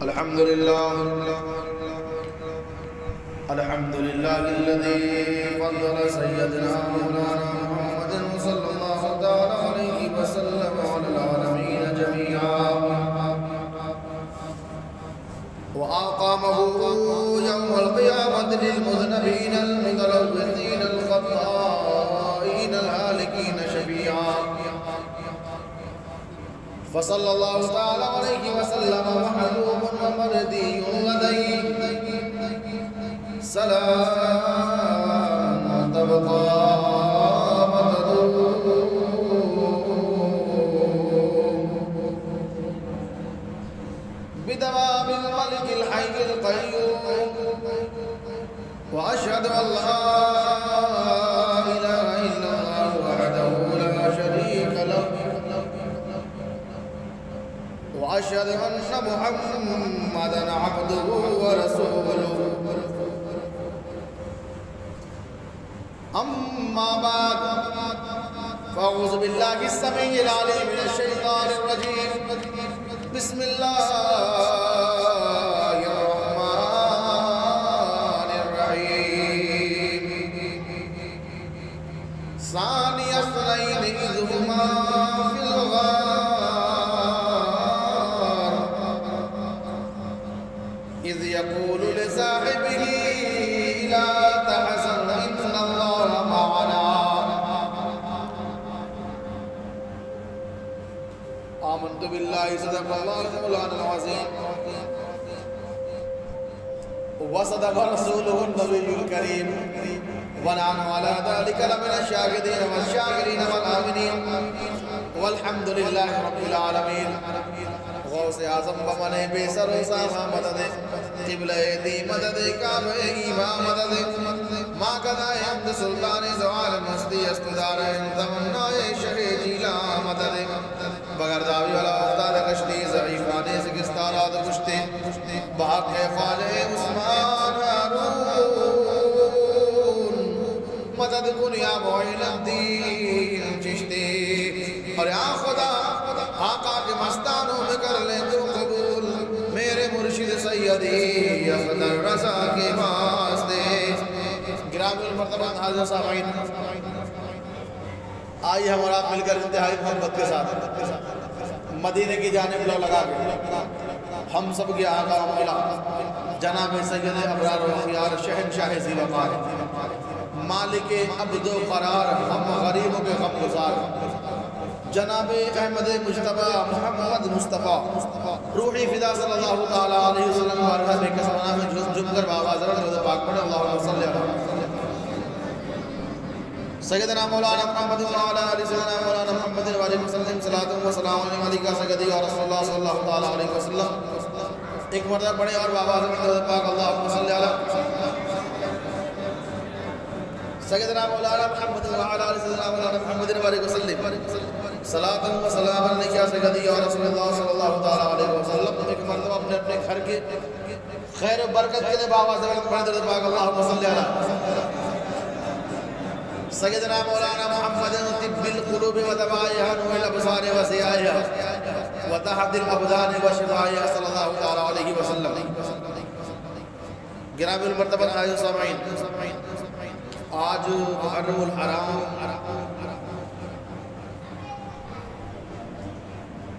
الحمد لله الذي فضل سيدنا مولانا محمد صلى الله تعالى عليه وسلم على العالمين جميعا وأقامه يوم القيامة للمذنبين المتلوثين الخطائين الهالكين شفيعا فصلى الله تعالى عليه وسلم محبوب ومردي لديه سلام تبقى وتدوم بدوام الملك الحي القيوم وأشهد أن لا إله إلا الله وحده لا شريك له وأشهد أن محمدًا عبده ورسوله أما بعد فأعوذ بالله السميع العليم من الشيطان الرجيم بسم الله الرحمن الرحيم ثاني اثنين إذ هما في الغار إذ يقول لصاحبه لا تحزن إن الله معنا آمنت بالله صدق الله مولانا العظيم وصدق رسوله النبي الكريم ونحن على ذلك لمن الشاهدين والشاكرين والآمنين والحمد لله رب العالمین غوث اعظم بمن بے سر و ساما مدد قبلہ دی مدد کعبہ ایمان مدد ماں قضائے حمد سلطان زوال مستی استدار تمنا شہ جیلا مدد بغیر داوی والا افتاد کشتی ضعیفانے سکستارات کشتے بحق خالق عثمان ہارون مدد کن یا معین الدین چشتی اور یا خدا آقا کے مستانوں میں کر لیں تو قبول میرے مرشد سیدی افضل رضا کے واسطے گرامی المرتبہ حاضر سامعین آئیے ہم اور آپ مل کر انتہائی محبت کے ساتھ مدینے کی جانب لو لگا کے ہم سب کے آقا و مولا جناب سید ابرار و خیار شہنشاہ ذی وقار مالک عبد و قرار ہم غریبوں کے غم گزار جناب احمد مجتبہ محمد مصطفیٰ روحی فدا صلی اللہ تعالیٰ علیہ وسلم بارگاہ میں کسمانہ میں جھم کر بابا ذرا درود پاک پڑھے اللہم صلی اللہ علیہ وسلم سیدنا مولانا محمد وعلا علیہ سیدنا مولانا محمد وعلیہ وسلم صلاة و سلام علیکہ سیدی اور رسول اللہ صلی اللہ تعالیٰ علیہ وسلم ایک مرتبہ پڑھے اور بابا ذرا درود پاک اللہم صلی اللہ علیہ وسلم سیدنا مولانا محمد وعلا علیہ سیدنا مولانا محمد وعلیہ وسلم صلاة و سلام علیکہ سیدی اور رسول اللہ صلی اللہ علیہ وسلم ایک مرتبہ اپنے اپنے گھر کے خیر و برکت کے لئے بابا ذرا پڑھے درود پاک اللہم صلی اللہ علیہ سیدنا مولانا محمد طب القلوب و دبائیہ نور الابصار و سیائیہ و تحد الابدان و شفائیہ صلی اللہ علیہ وسلم گرامی المرتبہ حاضر سامعین آج محرم الحرام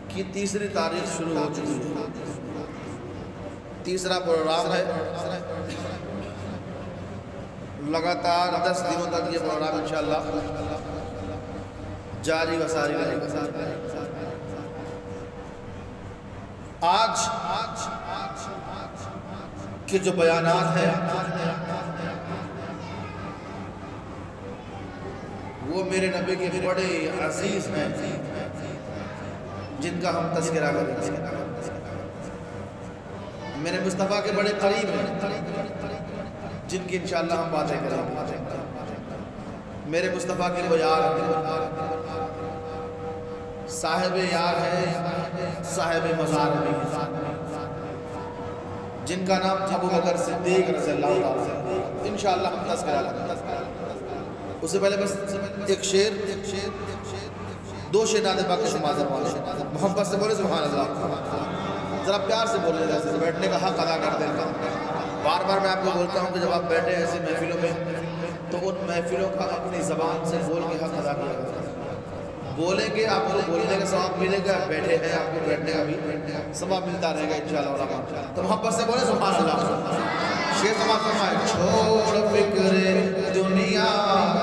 کی تیسری تاریخ شروع ہو چکی ہے تیسرا پروگرام ہے لگاتار 10 دنوں تک یہ پروگرام انشاءاللہ جاری و ساری رہے گا آج کے جو بیانات ہیں وہ میرے نبی کے بڑے عزیز ہیں جن کا ہم تذکرہ کریں گے میرے مصطفیٰ کے بڑے قریب ہیں جن کی انشاءاللہ ہم باتیں کریں گے میرے مصطفیٰ کے وہ یار ہیں صاحب یار ہیں صاحب مزار بھی جن کا نام ابو بکر صدیق رضی اللہ عنہ انشاءاللہ ہم تذکرہ کریں اس سے پہلے بس ایک شعر دو شعر نعت پاک کے شمار والے محبت سے بولے سبحان اللہ ذرا پیار سے بولنے جیسے بیٹھنے کا حق ادا کر دیں. بار بار میں آپ کو بولتا ہوں کہ جب آپ بیٹھے ایسے محفلوں میں تو ان محفلوں کا اپنی زبان سے بول کے حق ادا کیا کریں. بولیں گے آپ کو بولنے کا ثواب ملے گا, بیٹھے ہیں آپ کو بیٹھنے کا بھی ثواب ملتا رہے گا انشاءاللہ. تو محبت سے بولیں سبحان اللہ. شیخ سماعت فرمائے چھوڑ فکر دنیا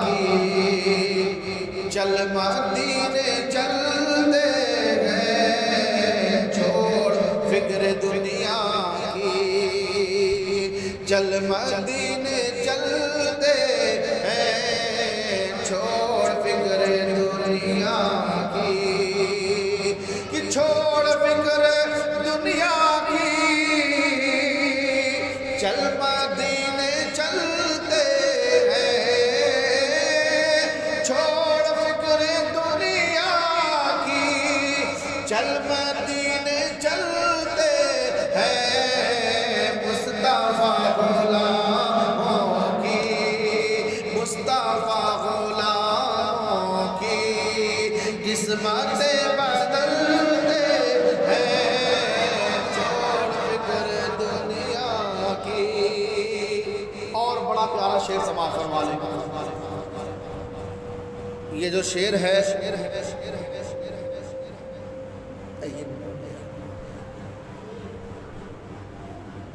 کی چل مدینے چلتے ہیں. چھوڑ فکر دنیا کی چل مدینے چلتے ہیں. چھوڑ فکر دنیا کی کہ چھوڑ فکر دنیا کی چل مدینے چلتے ہیں. چھوڑ فکر دنیا کی چل مدینے چلتے ہیں. مصطفیٰ غلاموں کی مصطفیٰ غلاموں کی قسمت بدلتے ہیں. چھوڑ فکر دنیا کی. اور بڑا پیارا شعر سماعت فرما لیں. یہ جو شعر ہے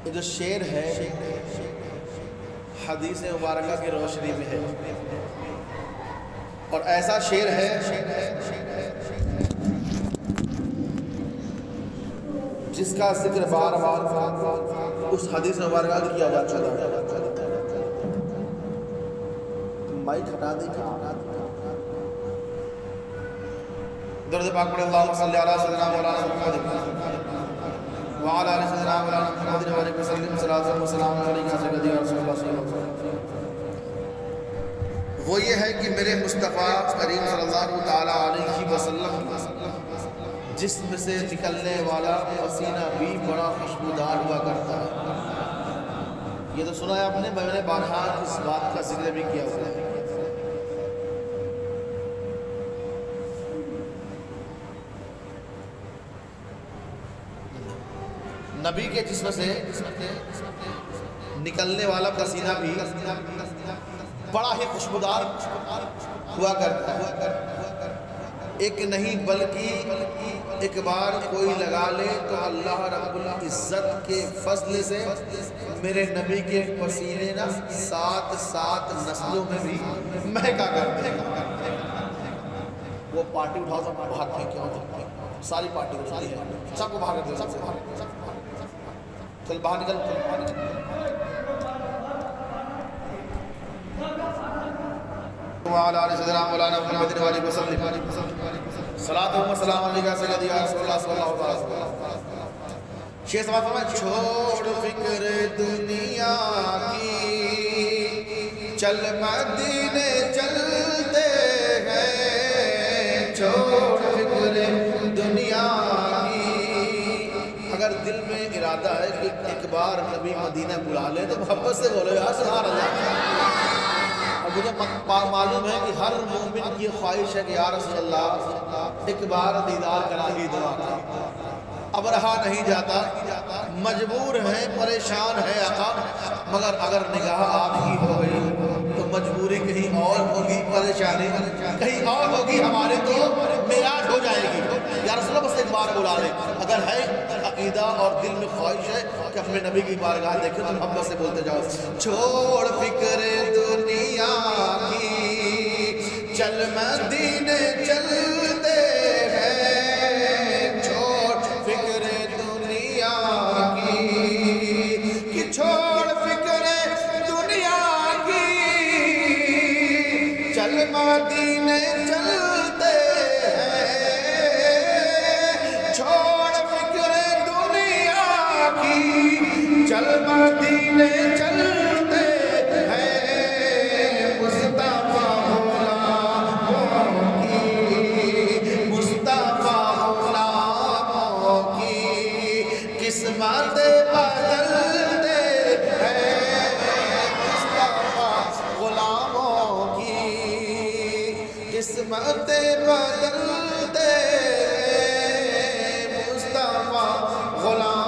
یہ جو شعر ہے حدیث مبارکہ کی روشنی میں ہے, اور ایسا شعر ہے جس کا ذکر بار بار اس حدیث مبارکہ کی کیا جا چکا ہے. مائک ہٹا دیں درود پاک پڑھیں. اللہم صلی علی سیدنا مولانا محمد وعلی آل سیدنا مولانا محمد وعلیہ وسلم صلاۃ و سلام علیکہ سیدی رسول اللہ صلی اللہ علیہ وسلم. وہ یہ ہے کہ میرے مصطفیٰ کریم صلی اللہ تعالیٰ علیہ وسلم جسم سے نکلنے والا پسینہ بھی بڑا خوشبودار ہوا کرتا ہے. یہ تو سنا ہے آپ نے, میں نے بارہا اس بات کا ذکر بھی کیا ہوا ہے. نبی کے جسم سے نکلنے والا پسینہ بھی بڑا ہی خوشبودار ہوا کرتا ہے. ایک نہیں بلکہ ایک بار کوئی لگا لے تو اللہ رب العزت کے فضل سے میرے نبی کے پسینے نا 7 نسلوں میں بھی مہکا کرتے ہیں. وہ پارٹی اٹھاؤ سب باہر پھینکے ہوتے ہیں, ساری پارٹی اٹھائی ہے, سب کو باہر کر دیں, سب کو باہر کر دیں. چل باہر نکل, باہر نکل. وعلى آل سيدنا مولانا محمد وعلى آله وسلم صلاۃ و سلام علیکہ سیدی رسول اللہ صلی اللہ علیہ وسلم. شیخ سماعت فرمائے چھوڑ فکر دنیا کی چل مدینے چلتے ہیں. چھوڑ فکر دنیا کی. اگر دل میں ارادہ ہے کہ ایک بار نبی مدینہ بلا لے تو محبت سے بولو یا سبحان اللہ. مجھے معلوم ہے کہ ہر مومن کی خواہش ہے کہ یا رسول اللہ ایک بار دیدار کرا ہی دو. اب رہا نہیں جاتا, مجبور ہیں, پریشان ہے آقا, مگر اگر نگاہ آپ کی ہو گئی تو مجبوری کہیں اور ہوگی, پریشانی کہیں اور ہوگی ہمارے, تو معراج ہو جائے گی. یا رسول اللہ بس ایک بار بلا لیں. اگر ہے عقیدہ اور دل میں خواہش ہے کہ اپنے نبی کی بارگاہ دیکھیں تو محبت سے بولتے جاؤ چھوڑ فکر دنیا کی چل مدینے چلتے ہیں. چھوڑ فکر دنیا کی کہ چھوڑ فکر دنیا کی چل مدینے چلتے ہیں. چھوڑ فکر دنیا کی چل مدینے چلتے ہیں. مصطفیٰ غلاموں کی مصطفیٰ غلاموں کی قسمت بدلتے ہیں. مصطفیٰ غلاموں کی قسمت بدلتے ہیں. مصطفیٰ غلام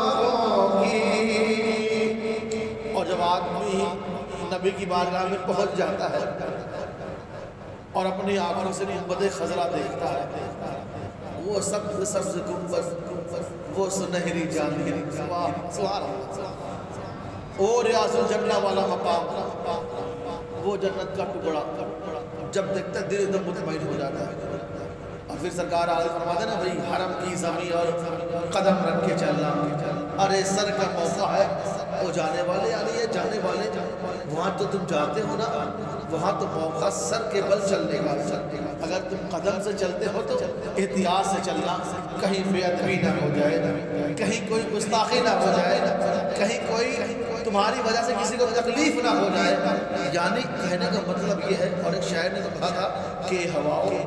نبی کی بارگاہ میں پہنچ جاتا ہے اور اپنی آنکھوں سے گنبد خضرا دیکھتا ہے، وہ سبز سبز گنبد، وہ سنہری جالی، سبحان اللہ، وہ ریاض الجنہ والا مقام، وہ جنت کا ٹکڑا، جب دیکھتا ہے دل ایک دم مطمئن ہو جاتا ہے۔ اور پھر سرکار آگے فرماتے ہیں نا بھئی حرم کی زمین اور قدم رکھ کے چلنا، ارے سر کا موقع ہے، وہ جانے والے آ رہی ہے، جانے والے وہاں تو تم جاتے ہو نا، وہاں تو موقع سر کے بل چلنے کا، اگر تم قدم سے چلتے ہو تو احتیاط سے چلنا، کہیں بے ادبی نہ ہو جائے، کہیں کوئی گستاخی نہ ہو جائے، کہیں کوئی تمہاری وجہ سے کسی کو تکلیف نہ ہو جائے۔ یعنی کہنے کا مطلب یہ ہے، اور ایک شاعر نے تو کہا تھا کہ ہواؤں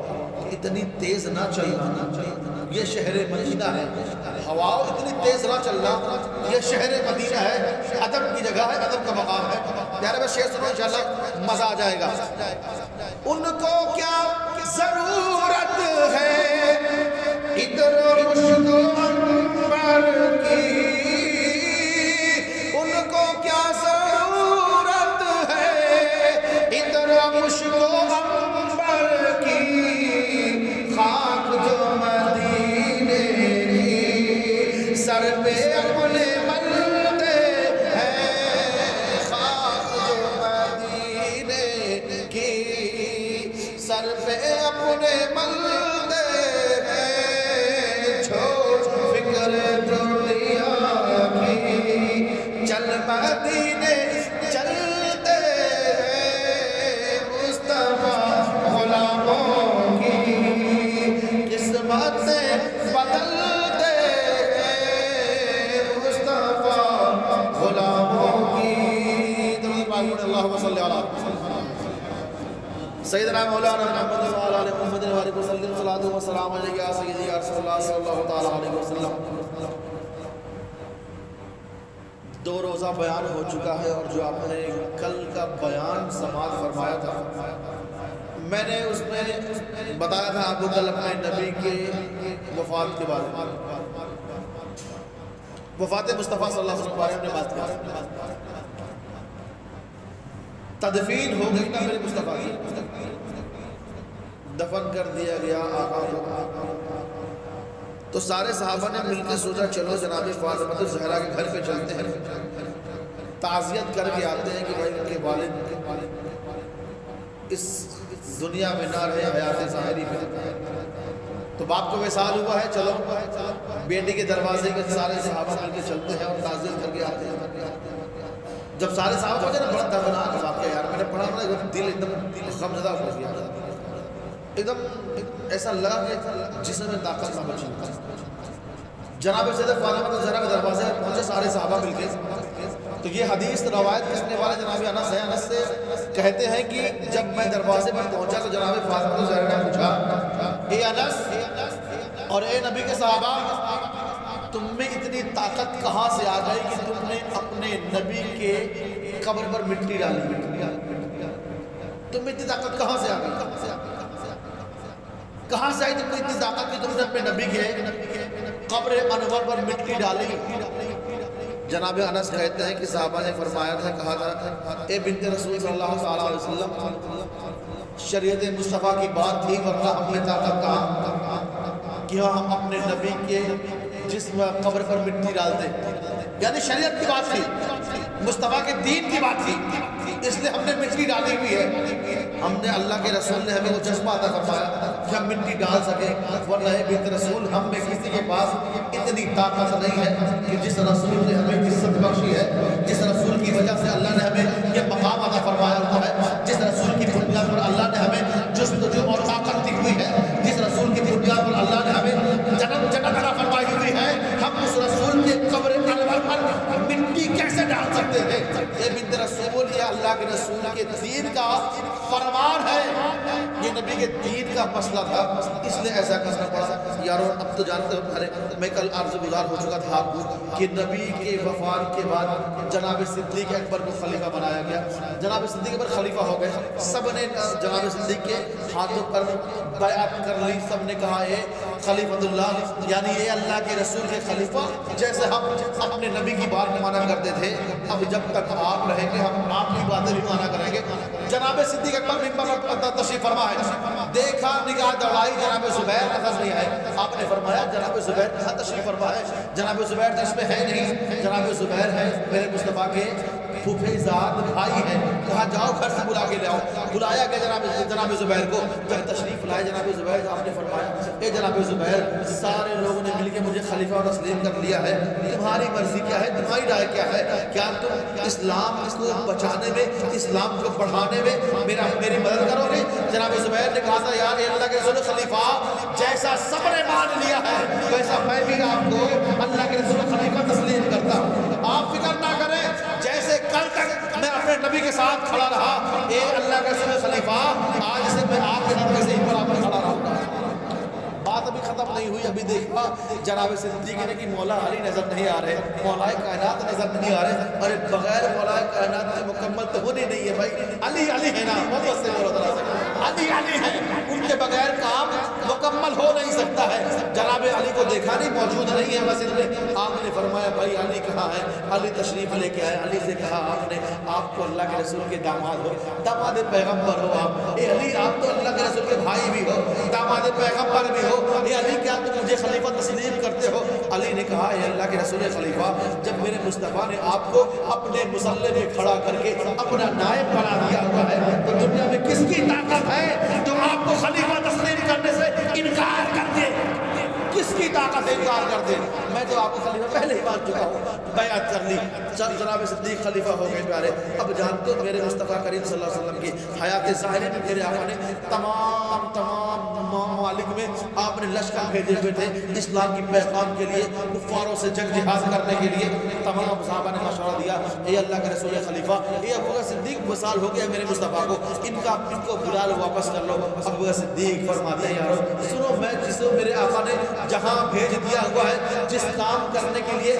اتنی تیز نہ چلنا، یہ شہر مدینہ ہے، ہواؤں اتنی تیز نہ چلنا، یہ شہر مدینہ ہے، ادب کی جگہ ہے، ادب کا مقام ہے۔ پیارے بھائی شعر سنو انشاءاللہ مزہ آ جائے گا۔ ان کو کیا ضرورت ہے ادھر مشک عنبر کی، ان کو کیا ضرورت ہے ادھر مشک عنبر کی، خاک جو مدینے کی سر پہ اپنے ملتے ہیں، خاک جو مدینے کی سر پہ اپنے ملتے ہیں، چھوڑ فکر دنیا کی چل مدینے چلتے ہیں، مصطفیٰ غلاموں کی قسمتیں بدلتے ہیں، مصطفیٰ غلاموں کی۔ درود پاک اللہم صلی اللہ علیہ وسلم سیدنا مولانا محمد وعلی آل محمد وعلی وسلم، صلاۃ و سلام علیک یا سیدی یا رسول اللہ صلی اللہ تعالی علیہ وسلم۔ دو روزہ بیان ہو چکا ہے، اور جو آپ نے کل کا بیان سماعت فرمایا تھا، میں نے اس میں بتایا تھا آپ کو کل اپنے نبی کے وفات کے بارے میں، وفات مصطفیٰ صلی اللہ علیہ وسلم کے بارے میں بات کی، تدفین ہو گئی نا میرے مصطفیٰ کی، دفن کر دیا گیا آقا کو، تو سارے صحابہ نے مل کے سوچا چلو جناب فاطمہ الزہرا کے گھر پہ چلتے ہیں، تعزیت کر کے آتے ہیں کہ بھائی ان کے والد اس دنیا میں نہ رہے، حیات ظاہری میں، تو باپ کو وصال ہوا ہے، چلو بیٹی کے دروازے کے سارے صحابہ مل کے چلتے ہیں اور تعزیت کر کے آتے ہیں۔ جب سارے صحابہ پہنچے نا، بڑا دردناک واقعہ یار، میں نے پڑھا نا دل ایک دم غمزدہ ہو گیا، ایک دم ایسا لگا کہ جسم میں طاقت نہ بچی۔ جناب سیدہ فاطمہ الزہرا کے دروازے پر پہنچے سارے صحابہ مل کے، تو یہ حدیث روایت کرنے والے جناب انس ہے، انس سے کہتے ہیں کہ جب میں دروازے پر پہنچا تو جناب فاطمہ الزہرا نے پوچھا، اے انس اور اے نبی کے صحابہ، تم میں اتنی طاقت کہاں سے آ گئی کہ تم نے اپنے نبی کے قبر پر مٹی ڈالی؟ تم میں اتنی طاقت کہاں سے آ گئی؟ کہاں سے آئی تم میں اتنی طاقت کہ تم نے اپنے نبی کے قبر انور پر مٹی ڈالی؟ جناب انس کہتے ہیں کہ صحابہ نے فرمایا تھا، کہا تھا اے بنت رسول صلی اللہ علیہ وسلم، شریعت مصطفیٰ کی بات تھی، ورنہ ہم میں طاقت کہاں کہ ہم اپنے نبی کے جسم قبر پر مٹی ڈالتے، یعنی شریعت کی بات تھی، مصطفیٰ کے دین کی بات تھی، اس لیے ہم نے مٹی ڈالی ہوئی ہے۔ ہم نے اللہ کے رسول نے ہمیں وہ جذبہ عطا فرمایا کہ ہم مٹی ڈال سکیں، ورنہ اے بنت رسول ہم میں کسی کے پاس اتنی طاقت نہیں ہے کہ جس رسول نے ہمیں عزت بخشی ہے، جس رسول کی وجہ سے اللہ نے ہمیں یہ مقام عطا فرمایا ہوا ہے، جس رسول کی بنیاد پر اللہ نے ہمیں جستجو اور طاقت دی ہوئی ہے، جس رسول کی بنیاد پر اللہ نے ہمیں جنت عطا فرمائی ہوئی ہے، ہم اس رسول کے قبر انور پر مٹی کیسے ڈال سکتے ہیں؟ یہ بنت رسول، یہ اللہ کے رسول کے دین کا فرمان ہے، یہ نبی کے دین کا مسئلہ تھا، اس لیے ایسا کرنا پڑا۔ یارو اب تو جانتے ہو، میں کل عرض گزار ہو چکا تھا کہ نبی کے وفات کے بعد جناب صدیق اکبر کو خلیفہ بنایا گیا، جناب صدیق اکبر خلیفہ ہو گئے، سب نے جناب صدیق کے ہاتھوں پر بیعت کر لی، سب نے کہا ہے خلیفۃ اللہ یعنی یہ اللہ کے رسول کے خلیفہ، جیسے ہم اپنے نبی کی بات مانا کرتے تھے، اب جب تک آپ رہیں گے ہم آپ کی باتیں بھی مانا کریں گے۔ جناب صدیق اکبر ممبر پر تشریف فرما ہے، دیکھا نگاہ دوڑائی جناب زبیر نظر نہیں آئے، آپ نے فرمایا جناب زبیر کہاں تشریف فرما ہے؟ جناب زبیر تو اس میں ہے نہیں، جناب زبیر ہے میرے مصطفیٰ کے پھوپھے زاد بھائی ہیں، کہا جاؤ گھر سے بلا کے لے آؤ۔ بلایا گیا جناب زبیر کو، جب تشریف لائے جناب زبیر، آپ نے فرمایا اے جناب زبیر سارے لوگوں نے مل کے مجھے خلیفہ اور تسلیم کر لیا ہے، تمہاری مرضی کیا ہے، تمہاری رائے کیا ہے؟ کیا تم اسلام کو بچانے میں، اسلام کو بڑھانے میں میری مدد کرو گے؟ جناب زبیر نے کہا تھا یار اللہ کے رسول خلیفہ جیسا سب نے مان لیا ہے ویسا میں بھی آپ کو اللہ کے رسول خلیفہ تسلیم کرتا ہوں، آپ فکر نہ کریں، جیسے کل تک میں اپنے نبی کے ساتھ کھڑا رہا، اے اللہ کے رسول خلیفہ آج سے میں آپ کے نبی سے ہی برابر کھڑا رہوں گا۔ بات ابھی ختم نہیں ہوئی، ابھی دیکھا جناب صدیق نے کہ مولا علی نظر نہیں آ رہے، مولا کائنات نظر نہیں آ رہے، ارے بغیر مولا کائنات سے مکمل تو ہونے نہیں ہے بھائی، علی علی ہے نا، محمد صلی اللہ علیہ وسلم علی علی ہے، ان کے بغیر کام مکمل ہو نہیں سکتا ہے۔ جناب علی کو دیکھا نہیں، موجود نہیں ہے مسجد میں، آپ نے فرمایا بھائی علی کہاں ہے؟ علی تشریف لے کے آئے، علی سے کہا آپ نے آپ تو اللہ کے رسول کے داماد ہو، داماد پیغمبر ہو آپ، اے علی آپ تو اللہ کے رسول کے بھائی بھی ہو، داماد پیغمبر بھی ہو، اے علی کیا تم مجھے خلیفہ تسلیم کرتے ہو؟ علی نے کہا اے اللہ کے رسول خلیفہ جب میرے مصطفیٰ نے آپ کو اپنے مصلی میں کھڑا کر کے اپنا نائب بنا دیا ہوا ہے تو دنیا میں کس کی طاقت ہے جو آپ کو خلیفہ تسلیم کرنے سے انکار کر دے؟ کس کی طاقت انکار کر دے؟ میں تو آپ کو خلیفہ پہلے ہی مان چکا ہوں، بیعت کر لی، جناب صدیق خلیفہ ہو گئے پیارے۔ اب جانتے ہو میرے مصطفیٰ کریم صلی اللہ علیہ وسلم کی حیات ظاہری میں میرے آقا نے تمام ممالک میں آپ نے لشکر بھیجے ہوئے تھے اسلام کی پیغام کے لیے، کفاروں سے جنگ جہاد کرنے کے لیے۔ تمام صحابہ نے مشورہ دیا اے اللہ کے رسول خلیفہ، اے ابو بکر صدیق وصال ہو گیا میرے مصطفیٰ کو، ان کو بلا لو واپس کر لو۔ ابو بکر صدیق فرماتے ہیں یارو سنو، میں جسے میرے آقا نے جہاں بھیج دیا ہوا ہے، جس کام کرنے کے لیے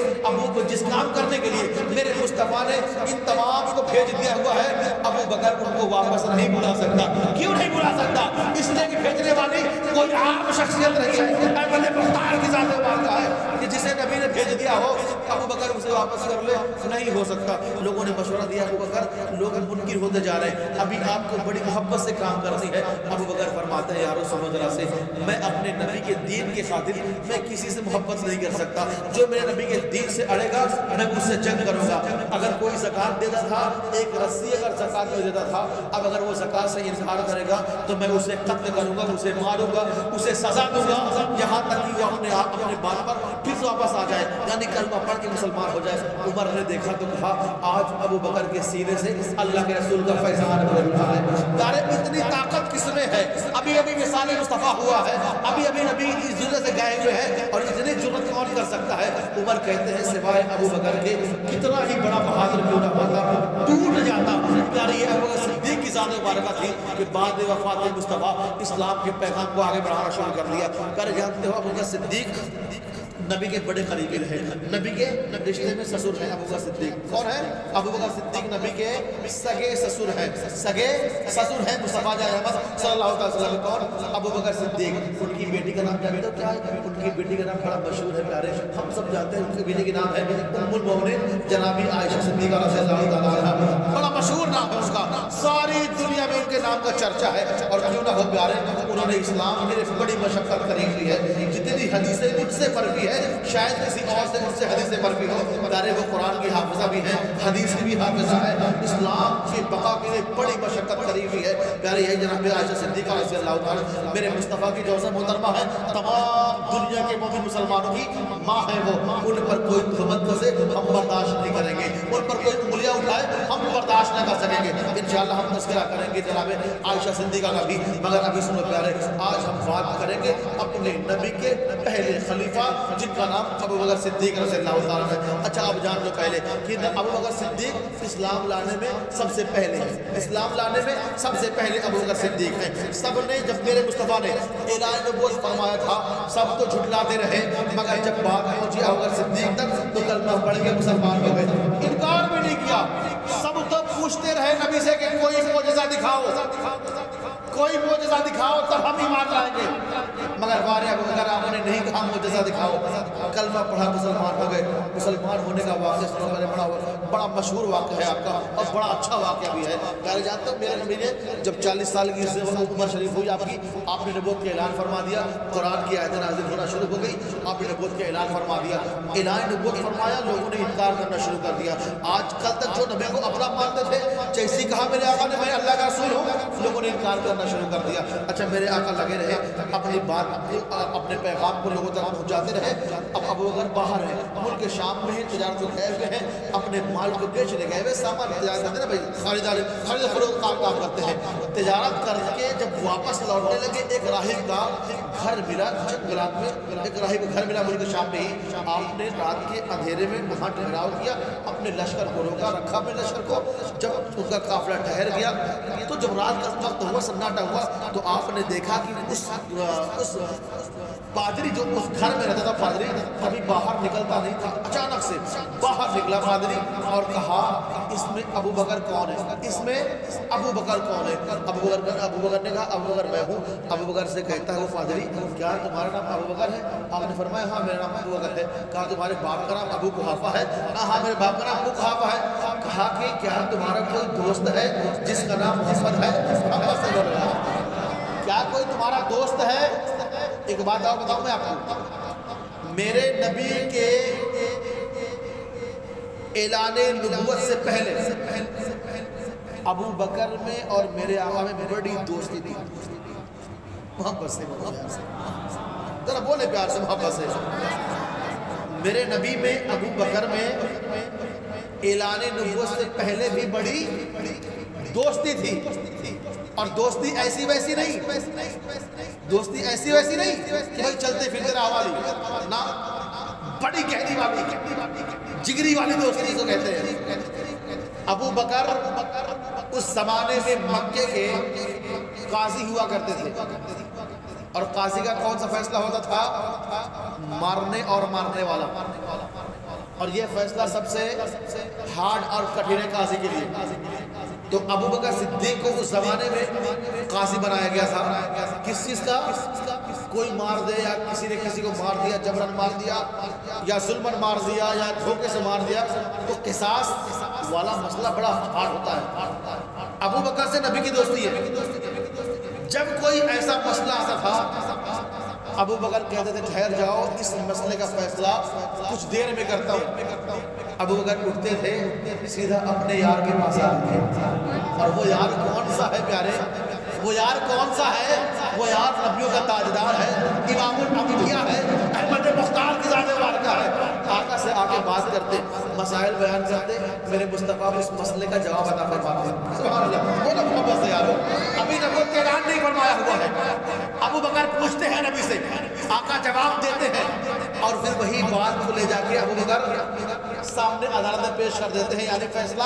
جس کام کرنے کے لیے میرے مصطفیٰ نے ان تمام کو بھیج دیا ہوا ہے، ابو بکر ان کو واپس نہیں بلا سکتا۔ کیوں نہیں بلا سکتا؟ اس لیے کہ بھیجنے والی کوئی عام شخصیت نہیں ہے، احمد مختار کی ذات بارگاہ ہے کہ جسے نبی نے بھیج دیا ہو ابو بکر اسے واپس کر لے، نہیں ہو سکتا۔ لوگوں نے مشورہ دیا ابو بکر لوگ منکر ہوتے جا رہے ہیں، ابھی آپ کو بڑی محبت سے کام کرنی ہے۔ ابو بکر فرماتے ہیں یارو سنو ذرا سے، میں اپنے نبی کے دین کے خاطر میں کسی سے محبت نہیں کر سکتا، جو میرے نبی کے دین سے اڑے گا میں اس سے جنگ کروں گا۔ اگر کوئی زکات دیتا تھا، ایک رسی اگر زکات میں دیتا تھا، اب اگر وہ زکات سے انکار کرے گا تو میں اسے قتل کروں گا، اسے ماروں گا، اسے سزا دوں گا، یہاں تک کہ وہ اپنے بات پر پھر واپس آ جائے، یعنی کلمہ پڑھ کے مسلمان ہو جائے۔ عمر نے دیکھا تو کہا آج ابو بکر کے سینے سے اللہ کے رسول کا فیضان بڑھ رہا ہے۔ یار اتنی طاقت کس میں ہے؟ ابھی ابھی مثال مصطفیٰ ہوا ہے، ابھی ابھی نبی کی ضرورت سے گئے ہوئے ہیں، اور اتنی جرأت کون کر سکتا ہے؟ عمر کہتے ہیں سوائے ابو بکر کے کتنا ہی بڑا بہادر کیوں نہ ہوتا ٹوٹ جاتا۔ پیاری یہ ابو بکر صدیق کی ذات مبارکہ تھی کہ بعد وفات مصطفیٰ اسلام کے پیغام کو آگے بڑھانا شروع کر دیا۔ کر جانتے ہو ابو بکر صدیق نبی کے بڑے قریبی رہے، نبی کے رشتے میں سسر ہیں ابو بکر صدیق۔ کون ہے؟ ابو بکر صدیق نبی کے سگے سسر ہیں، سگے سسر ہیں مصطفیٰ جان احمد صلی اللہ علیہ وسلم۔ کون؟ ابو بکر صدیق۔ ان کی بیٹی کا نام جانتے ہو کیا ہے؟ ان کی بیٹی کا نام بڑا مشہور ہے پیارے، ہم سب جانتے ہیں ان کی بیٹی کا نام ہے ام المؤمنین جنابی عائشہ صدیقہ رضی اللہ تعالیٰ عنہا، بڑا مشہور نام ہے اس کا، ساری دنیا میں ان کے نام کا چرچا ہے۔ اور کیوں نہ ہو پیارے، انہوں نے اسلام میں بڑی مشقت کری ہوئی ہے، جتنی حدیثیں ان سے مروی ہے شاید کسی اور سے ان سے حدیثیں مروی ہو، پیارے وہ قرآن کی حافظہ بھی ہیں، حدیث کی بھی حافظہ ہے، اسلام کی بقا کے لیے بڑی مشقت کری ہوئی ہے پیارے۔ یہی جناب عائشہ صدیقہ رضی اللہ تعالیٰ میرے مصطفیٰ کی جو محترمہ ہے، تمام دنیا کے مومن مسلمانوں کی ماں ہے وہ، ان پر کوئی تہمت سے ہم برداشت نہیں کریں گے، ان پر کوئی انگلیاں اٹھائے ہم برداشت نہ کر سکیں گے۔ انشاءاللہ ہم تذکرہ کریں گے جناب عائشہ صدیقہ کا بھی، مگر ابھی سنو پیارے، آج ہم بات کریں گے اپنے نبی کے پہلے خلیفہ جن کا نام ابو بکر صدیق رضی اللہ تعالیٰ ہے۔ اچھا آپ جان لو پہلے کہ ابو بکر صدیق اسلام لانے میں سب سے پہلے ہیں، اسلام لانے میں سب سے پہلے ابو بکر صدیق ہیں۔ سب نے جب میرے مصطفیٰ نے اعلان نبوت فرمایا تھا سب تو جھٹلاتے رہے، مگر جب بات پہنچی ابو بکر صدیق تک تو کلمہ پڑھ کے مسلمان ہو گئے، انکار بھی نہیں کیا۔ سب تو پوچھتے رہے نبی سے کہ کوئی معجزہ دکھاؤ، کوئی معجزہ دکھاؤ تب ہم ایمان لائیں گے، مگر ہمارے ابو بکر آپ نے نہیں کہا معجزہ دکھاؤ، کلمہ پڑھا مسلمان ہو گئے۔ مسلمان ہونے کا واقعہ سنو، میں نے بڑا مشہور واقعہ ہے آپ کا اور بڑا اچھا واقعہ بھی ہے۔ میں جانتا ہوں میرے نبی نے جب 40 سال کی عمر شریف ہوئی آپ کی، آپ نے نبوت کا اعلان فرما دیا، قرآن کی آیتیں نازل ہونا شروع ہو گئی، آپ نے نبوت کا اعلان فرما دیا، اعلان نبوت فرمایا، لوگوں نے انکار کرنا شروع کر دیا۔ آج کل تک جو نبی کو اپنا مانتے تھے، جیسے کہا میرے آقا نے میں اللہ کا رسول ہوں، لوگوں نے انکار کرنا شروع کر دیا۔ اچھا میرے آقا لگے رہے اپنی بات اپنے پیغام کو لوگوں تک پہنچاتے رہے۔ اب ابو بکر باہر ہے، ملک شام میں تجارت کو گئے ہوئے ہیں، اپنے مال کو بیچنے گئے ہوئے، سامان تجارت کرتے ہیں نا بھائی، خرید و فروخت کام کرتے ہیں۔ تجارت کر کے جب واپس لوٹنے لگے، ایک راہب کا گھر ملا جنگلات میں، ایک راہب کا گھر ملا ملک شام میں ہی۔ آپ نے رات کے اندھیرے میں وہاں ٹھہراؤ کیا، اپنے لشکر کو روکا رکھا، اپنے لشکر کو۔ جب ان کا قافلہ ٹھہر گیا تو جب رات کا وقت ہوا، سناٹا ہوا، تو آپ نے دیکھا کہ اس پادری جو اس گھر میں رہتا تھا، پادری کبھی باہر نکلتا نہیں تھا، اچانک سے باہر نکلا پادری اور کہا اس میں ابو بکر کون ہے، اس میں ابو بکر کون ہے؟ ابو بکر نے کہا ابو بکر میں ہوں۔ ابو بکر سے کہتا ہے وہ پادری کیا تمہارا نام ابو بکر ہے؟ آپ نے فرمایا ہاں میرا نام ابو بکر ہے۔ کہا تمہارے باپ کا نام ابو قحافہ ہے؟ ہاں میرے باپ کا نام ابو قحافہ ہے۔ کہا کہ کیا تمہارا کوئی دوست ہے جس کا نام محمد ہے؟ محمد صلی اللہ علیہ وسلم۔ کیا کوئی تمہارا دوست ہے؟ ایک بات اور بتاؤں میں آپ کو، میرے نبی کے اعلان نبوت سے پہلے ابو بکر میں اور میرے آقا میں بڑی دوستی تھی۔ محبت سے ذرا بولے پیار سے، محبت سے۔ میرے نبی میں ابو بکر میں اعلان نبوت سے پہلے بھی بڑی دوستی تھی، اور دوستی ایسی ویسی نہیں، دوستی ایسی ویسی نہیں کہ بھائی چلتے پھرتے رہا والی نا، بڑی گہری والی جگری والی دوستی کو کہتے ہیں۔ ابو بکر اس زمانے میں مکے کے قاضی ہوا کرتے تھے، اور قاضی کا کون سا فیصلہ ہوتا تھا؟ مارنے اور مارنے والا، اور یہ فیصلہ سب سے ہارڈ اور کٹھن ہے قاضی کے لیے۔ تو ابو بکر صدیق کو اس زمانے میں قاضی بنایا گیا تھا، کس چیز کا؟ کوئی مار دے یا کسی نے کسی کو مار دیا، جبرن مار دیا یا ظلمن مار دیا یا دھوکے سے مار دیا، تو قصاص والا مسئلہ بڑا ہارڈ ہوتا ہے۔ ابو بکر سے نبی کی دوستی ہے۔ جب کوئی ایسا مسئلہ آتا تھا، ابو بکر کہتے تھے ٹھہر جاؤ، اس مسئلے کا فیصلہ کچھ دیر میں کرتا ہوں۔ ابو بکر اٹھتے تھے، سیدھا اپنے یار کے پاس آتے تھے، اور وہ یار کون سا ہے پیارے؟ وہ یار کون سا ہے؟ وہ یار نبیوں کا تاجدار ہے، امام الانبیاء ہے، احمد مختار کی ذات مبارکہ ہے۔ آقا سے آ کے بات کرتے، مسائل بیان کرتے، میرے مصطفیٰ اس مسئلے کا جواب عطا فرماتے۔ سبحان اللہ، وہ محبت سے یارو، ابھی نبوت کا اعلان نہیں فرمایا ہوا ہے، ابو بکر پوچھتے ہیں نبی سے، آقا جواب دیتے ہیں، اور پھر وہی بات کو لے جا کے ابو بکر سامنے عدالت میں پیش کر دیتے ہیں، یعنی فیصلہ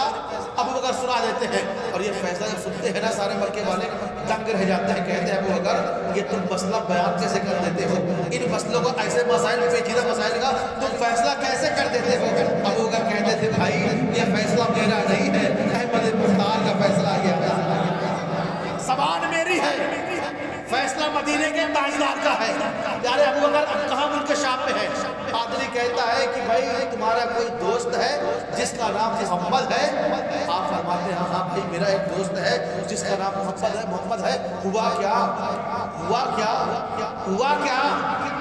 ابو بکر سنا دیتے ہیں۔ اور یہ فیصلہ جب سنتے ہیں نا، سارے مکے والے دنگ رہ جاتے ہیں، کہتے ہیں ابو بکر یہ تم مسئلہ بیان کیسے کر دیتے ہو؟ ان مسئلوں کو ایسے مسائل پیچیدہ مسائل کا تم فیصلہ کیسے کر دیتے ہو؟ ابو بکر کہتے تھے بھائی یہ فیصلہ میرا نہیں ہے، احمد مختار کا فیصلہ ہے، زبان میری ہے، فیصلہ مدینے کے تاجدار کا ہے۔ پیارے ابو بکر کہاں ملک شام میں ہے؟ پادری کہتا ہے کہ بھائی تمہارا کوئی دوست ہے جس کا نام محمد ہے؟ آپ فرماتے ہیں ہاں بھائی میرا ایک دوست ہے جس کا نام محمد ہے۔ ہوا کیا؟ ہوا کیا؟ ہوا کیا؟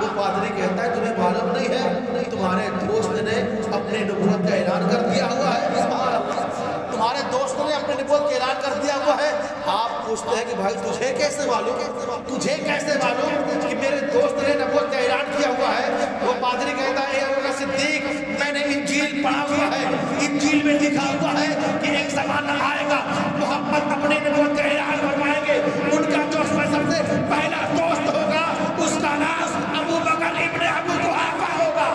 وہ پادری کہتا ہے تمہیں معلوم نہیں ہے تمہارے دوست نے اپنی نبوت کا اعلان کر دیا ہوا ہے؟ تمہارے دوست نے اپنے نبوت کا اعلان کر دیا ہوا ہے۔ آپ پوچھتے ہیں کہ بھائی تجھے کیسے معلوم؟ تجھے کیسے معلوم کہ میرے دوست نے نبوت کا اعلان کیا ہوا ہے؟ وہ پادری کہتا ہے اے ابو بکر صدیق میں نے انجیل پڑھا ہوا ہے، انجیل میں لکھا ہوا ہے کہ ایک زمانہ آئے گا محمد اپنے نبوت کا اعلان فرمائیں گے، ان کا جو سب سے پہلا دوست ہوگا اس کا نام ابو بکر ابن ابو قحافہ ہوگا۔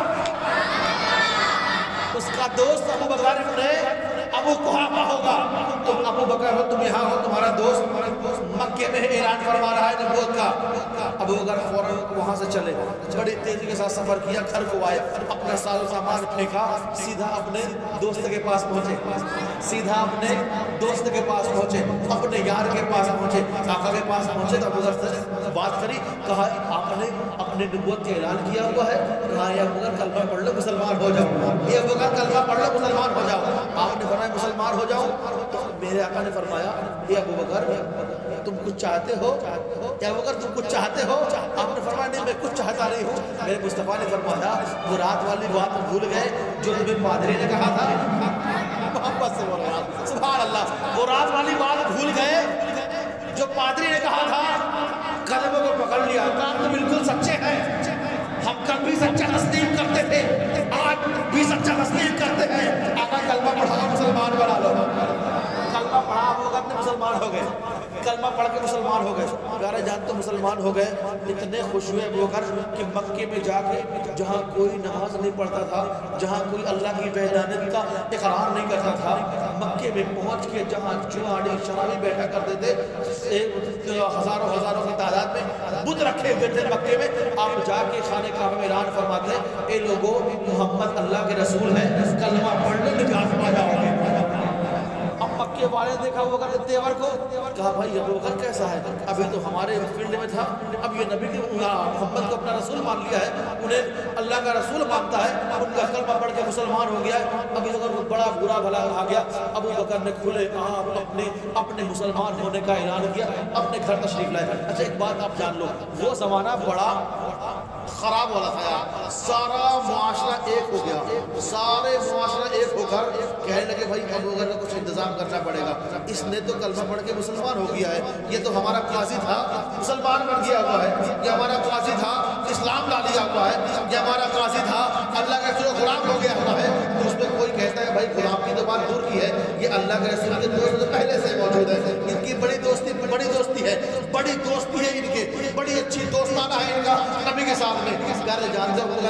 اس کا دوست ابو بکر ابن ابو قحافہ ہوگا، تم ابو بکر ہو، تم یہاں ہو، تمہارا دوست مکے میں اعلان فرما رہا ہے نبوت کا۔ ابو بکر فوراً وہاں سے چلے، بڑی تیزی کے ساتھ سفر کیا، گھر کو آئے، اپنا ساز و سامان پھینکا، سیدھا اپنے دوست کے پاس پہنچے، سیدھا اپنے دوست کے پاس پہنچے، اپنے یار کے پاس پہنچے، آقا کے پاس پہنچے تو ابو بکر سے بات کری، کہا آپ نے اپنے نبوت کا اعلان کیا ہوا ہے؟ کہا یہ ابو بکر کلمہ پڑھ لو مسلمان ہو جاؤ، یہ ابو بکر کلمہ پڑھ لو مسلمان ہو جاؤ۔ آپ نے فرمایا مسلمان ہو جاؤ؟ تو میرے آقا نے فرمایا یہ ابو بکر تم کچھ چاہتے ہو؟ یا ابو بکر تم کچھ چاہتے ہو؟ آپ نے فرمایا نہیں میں کچھ چاہتا نہیں ہوں۔ میرے مصطفیٰ نے فرمایا وہ رات والی بات بھول گئے جو تمہیں پادری نے کہا تھا؟ محبت سے بول رہا ہوں، سبحان اللہ، وہ رات والی بات بھول گئے جو پادری نے کہا تھا؟ قدموں کو پکڑ لیا، کام تو بالکل سچے ہیں، ہم کل بھی سچا تسلیم کرتے تھے، آج بھی سچا تسلیم کرتے ہیں۔ آقا کلمہ پڑھاؤ مسلمان بنا لو، کلمہ پڑھا ابو بکر نے مسلمان ہو گئے، کلمہ پڑھ کے مسلمان ہو گئے۔ پیارے جان تو مسلمان ہو گئے، اتنے خوش ہوئے ابو بکر کہ مکے میں جا کے جہاں کوئی نماز نہیں پڑھتا تھا، جہاں کوئی اللہ کی وحدانیت کا اقرار نہیں کرتا تھا، مکے میں پہنچ کے جہاں چوہاڑی شرابی بیٹھا کرتے تھے، ہزاروں ہزاروں کی تعداد میں بت رکھے ہوئے تھے مکے میں، آپ جا کے خانہ کعبہ میں اعلان فرماتے اے لوگو محمد اللہ کے رسول ہیں، کلمہ پڑھ لو نجات پا جاؤ گے۔ اب مکے والے دیکھا ابو بکر تیور کو، کہا بھائی ابو بکر کیسا ہے؟ ابھی تو ہمارے فیلڈ میں تھا، اب یہ نبی محمد کو اپنا رسول مان لیا ہے، انہیں اللہ کا رسول مانتا ہے، ان کا کلمہ پڑھ کے مسلمان ہو گیا ہے، ابھی تو بڑا برا بھلا آ گیا۔ ابو بکر نے کھلے عام اپنے مسلمان ہونے کا اعلان کیا، اپنے گھر تشریف لائے۔ اچھا ایک بات آپ جان لو، وہ زمانہ بڑا خراب والا تھا یار، سارا معاشرہ ایک ہو گیا، سارے معاشرہ ایک ہو کر کہنے لگے بھائی ابو بکر کا کچھ انتظام کرنا پڑے گا، اس نے تو کلمہ پڑھ کے مسلمان ہو گیا ہے، یہ تو ہمارا قاضی تھا مسلمان بن گیا ہوا ہے، یہ ہمارا قاضی تھا اسلام لا لیا ہوا ہے، یہ ہمارا قاضی تھا اللہ کا جو غلام ہو گیا ہوا ہے۔ تو اس میں کوئی کہتا ہے بھائی غلام کی تو بات دور کی ہے، یہ اللہ کے رسول کے دوست تو پہلے سے موجود ہے، ان کی بڑی دوستی ہے، بڑی دوستی ہے ان کے، بڑی اچھی دوستانہ ہے ان کا نبی کے ساتھ میں۔ پیارے جانتے ہو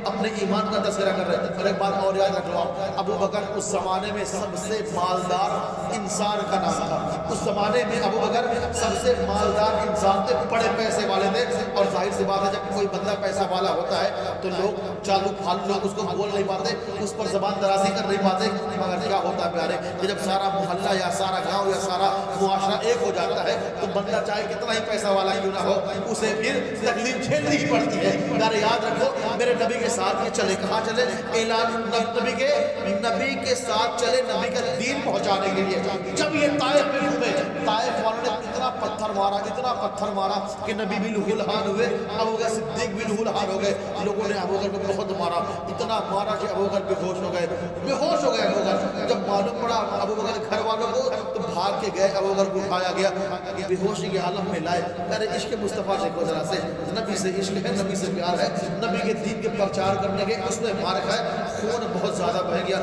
اپنے ایمان کا تذکرہ کر رہے تھے۔ اور ایک بات اور یاد رکھ لو، ابو بکر اس زمانے میں سب سے مالدار انسان کا نام تھا، اس زمانے میں ابو بکر سب سے مالدار انسان تھے، بڑے پیسے والے تھے، اور ظاہر سی بات ہے جب کوئی بندہ پیسہ والا ہوتا ہے تو لوگ چالو پھالو لوگ اس کو بول نہیں پاتے، اس پر زبان درازی کر نہیں پاتے، مگر کیا ہوتا ہے پیارے کہ جب سارا محلہ یا سارا گاؤں یا سارا معاشرہ ایک ہو جاتا ہے تو بندہ چاہے کتنا ہی پیسہ والا کیوں نہ ہو اسے پھر تکلیف جھیلنی ہی پڑتی ہے۔ پیارے یاد رکھو میرے نبی کے ساتھ یہ چلے، کہاں چلے؟ اعلان نبی کے ساتھ چلے، نبی کا دین پہنچانے کے لیے۔ جب یہ طائف میں گھومے، طائف والوں نے اتنا پتھر مارا کہ نبی بھی لہو لہان ہوئے، ابو بکر صدیق بھی لہو لہان ہو گئے، لوگوں نے ابو بکر کو بہت مارا، اتنا مارا کہ ابو بکر بے ہوش ہو گئے ابو بکر۔ جب معلوم پڑا ابو بکر گھر والوں کو تو بھاگ کے گئے، ابو بکر کو اٹھایا گیا، بے ہوشی کے عالم میں لائے۔ میرے عشق مصطفیٰ سے ذرا سے، نبی سے عشق ہے، نبی سے پیار ہے، نبی کے دین کے پرچار کرنے کے اس نے مار کھائے، خون بہت زیادہ بہ گیا،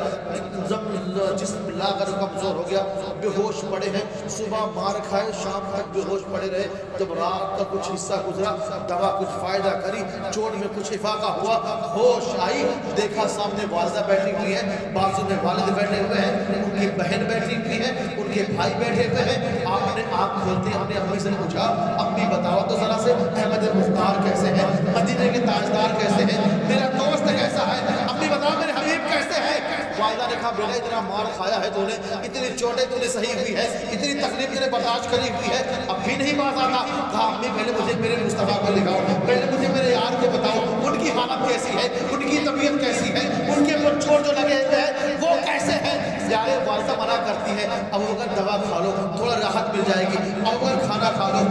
جسم لا کر کمزور ہو گیا، بے ہوش پڑے ہیں، صبح مار کھائے شام تک بے ہوش پڑے رہے، جب رات کا کچھ حصہ گزرا دوا کچھ فائدہ کری، چوٹ میں کچھ افاقہ ہوا، ہوش آئی، دیکھا سامنے والدہ بیٹھی ہوئی ہے، بازو میں والد بیٹھے ہوئے ہیں، ان کی بہن بیٹھی ہوئی ہے، ان کے بھائی بیٹھے ہوئے ہیں۔ آپ نے آنکھ کھولتے اپنی امی سے پوچھا امی بتاؤ تو ذرا سے احمد مختار کیسے ہیں، مدینے کے تاجدار کیسے ہیں، میرا دوست کیسا ہے، امی بتاؤ میرے حبیب کیسے ہیں۔ والدہ نے کہا بیٹا اتنا مار کھایا ہے تو نے، اتنی چوٹیں تو نے سہی ہوئی ہے، اتنی تکلیف تو نے برداشت کری ہوئی ہے، اب بھی نہیں باز آتا۔ کہا امی پہلے مجھے میرے مصطفیٰ کو دکھاؤ، پہلے مجھے میرے یار کو بتاؤ ان کی حالت کیسی ہے، ان کی طبیعت کیسی ہے، ان کے مچھوڑ جو لگے ہوئے ہیں وہ کیسے ہیں۔ یارے والدہ منع کرتی ہے ابو بکر دوا کھا لو تھوڑا راحت مل جائے گی، ابو بکر کھانا کھا لو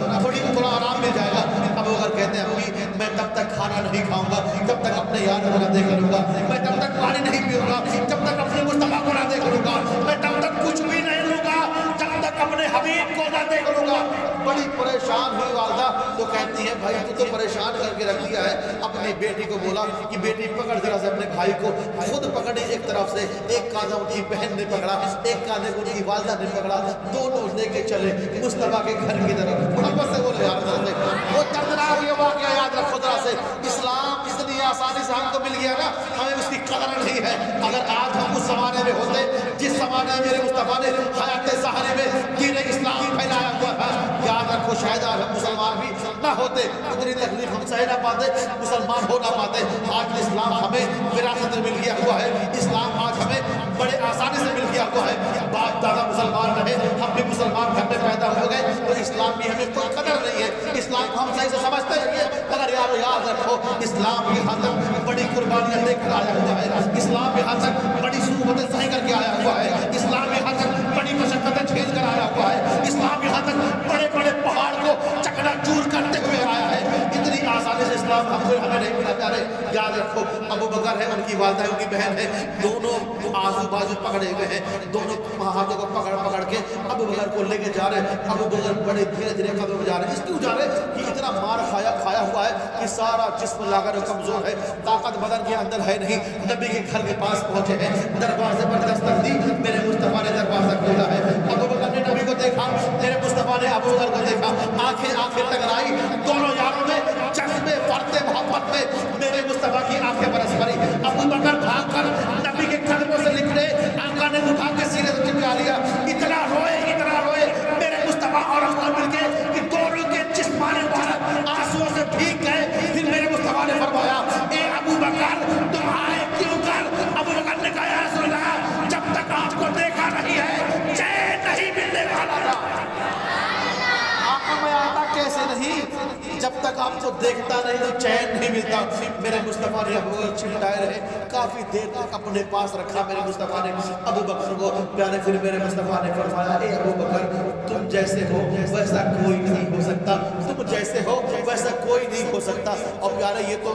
تھوڑا آرام مل جائے گا۔ ابو بکر کہتے ہیں امی میں تب تک کھانا نہیں کھاؤں گا جب تک اپنے یار کو نہ دیکھ لوں گا، میں تب تک پانی نہیں پیوں گا جب تک اپنے مصطفیٰ کو نہ دیکھ لوں گا، میں تب تک کچھ بھی نہیں لوں گا جب تک اپنے حبیب کو نہ دیکھ لوں گا۔ بڑی پریشان ہوئی والدہ تو کہتی ہے بھائی تو پریشان کر کے رکھ دیا ہے۔ اپنی بیٹی کو بولا کہ بیٹی پکڑ ذرا سے اپنے بھائی کو، خود پکڑی ایک طرف سے، ایک کاندھا ان کی بہن نے پکڑا، ایک کاندھے کو ان کی والدہ نے پکڑا، دونوں لے کے چلے مصطفیٰ کے گھر کی طرف۔ محبت سے بولے یاد رکھتے وہ دردناک یہ واقعہ یاد رکھو ذرا سے۔ اسلام اتنی آسانی سے ہم کو مل گیا نا، ہمیں اس کی قدر نہیں ہے۔ اگر آج ہم اس زمانے میں ہوتے جس زمانے میں میرے مصطفیٰ نے حیات ظاہری میں دین اسلام پھیلایا ہوا تھا. یاد رکھو شاید آج ہم مسلمان بھی نہ ہوتے اتنی تکلیف ہم سہ نہ پاتے, مسلمان ہو نہ پاتے. آج اسلام ہمیں وراثت میں مل گیا ہوا ہے, اسلام آج ہمیں بڑے آسانی سے مل گیا ہوا ہے. باپ دادا مسلمان رہے, ہم بھی مسلمان گھر میں پیدا ہو گئے, تو اسلام بھی ہمیں کوئی قدر نہیں ہے. اسلام کو ہم صحیح سے سمجھتے نہیں ہیں. مگر یاد رکھو اسلام یہاں تک بڑی قربانیاں دے کر آیا ہوا ہے. اسلام یہاں تک بڑی صعوبتیں سہی کر کے آیا ہوا ہے. اسلام یہاں تک بڑی مشقتیں جھیل کر آیا ہوا ہے. اسلام یہاں تک بڑے بڑے پہاڑ کو چکنا چور کرتے ہوئے آیا ہے. اتنی آسانی سے اسلام ہمیں نہیں ملا پیارے. یاد رکھو ابو بکر ہے, ان کی والدہ ہے, ان کی بہن ہے, دونوں آزو بازو پکڑے ہوئے ہیں, دونوں ہاتھوں کو پکڑ کے ابو بکر کو لے کے جا رہے ہیں. ابو بکر بڑے دھیرے دھیرے قدموں میں جا رہے ہیں. اس کیوں جا رہے ہیں کہ اتنا مار کھایا ہوا ہے کہ سارا جسم لاغر اور کمزور ہے, طاقت بدن کے اندر ہے نہیں. نبی کے گھر کے پاس پہنچے ہیں, دروازے پر دستک دی, میرے مصطفیٰ نے دروازہ کھولا ہے. ابو بکر نے نبی کو دیکھا, میرے مصطفیٰ نے ابو بکر کو دیکھا, آنکھیں ٹکرائی, دونوں یاروں میں جذبے بڑھتے محبت میں میرے مصطفیٰ کی آنکھیں برس پڑی. ابو بکر بھاگ کر نبی کے قدموں سے نکلے, آقا نے اٹھا کے سینے سے چپکا لیا. اتنا روئے میرے مصطفیٰ اور ابو بکر مل کے کہ دونوں کے جسمانے مبارک آنسوؤں سے بھیگ گئے. پھر میرے مصطفیٰ نے فرمایا, اے ابو بکر تم آئے کیوں کر؟ ابو بکر نے کہا, یا رسول اللہ جب تک آپ کو دیکھا نہیں ہے چین نہیں ملنے والا تھا. آقا میں آتا کیسے نہیں, جب تک آپ کو دیکھتا نہیں تو چین نہیں ملتا. میرے مصطفیٰ نے ابو بکر چھلٹائے رہے, کافی دیر تک اپنے پاس رکھا میرے مصطفیٰ نے ابو بکر کو. پیارے پھر میرے مصطفیٰ نے فرمایا, اے ابو بکر تم جیسے ہو ویسا کوئی نہیں ہو سکتا, تم جیسے ہو ویسا کوئی نہیں ہو سکتا. اور پیارے یہ تو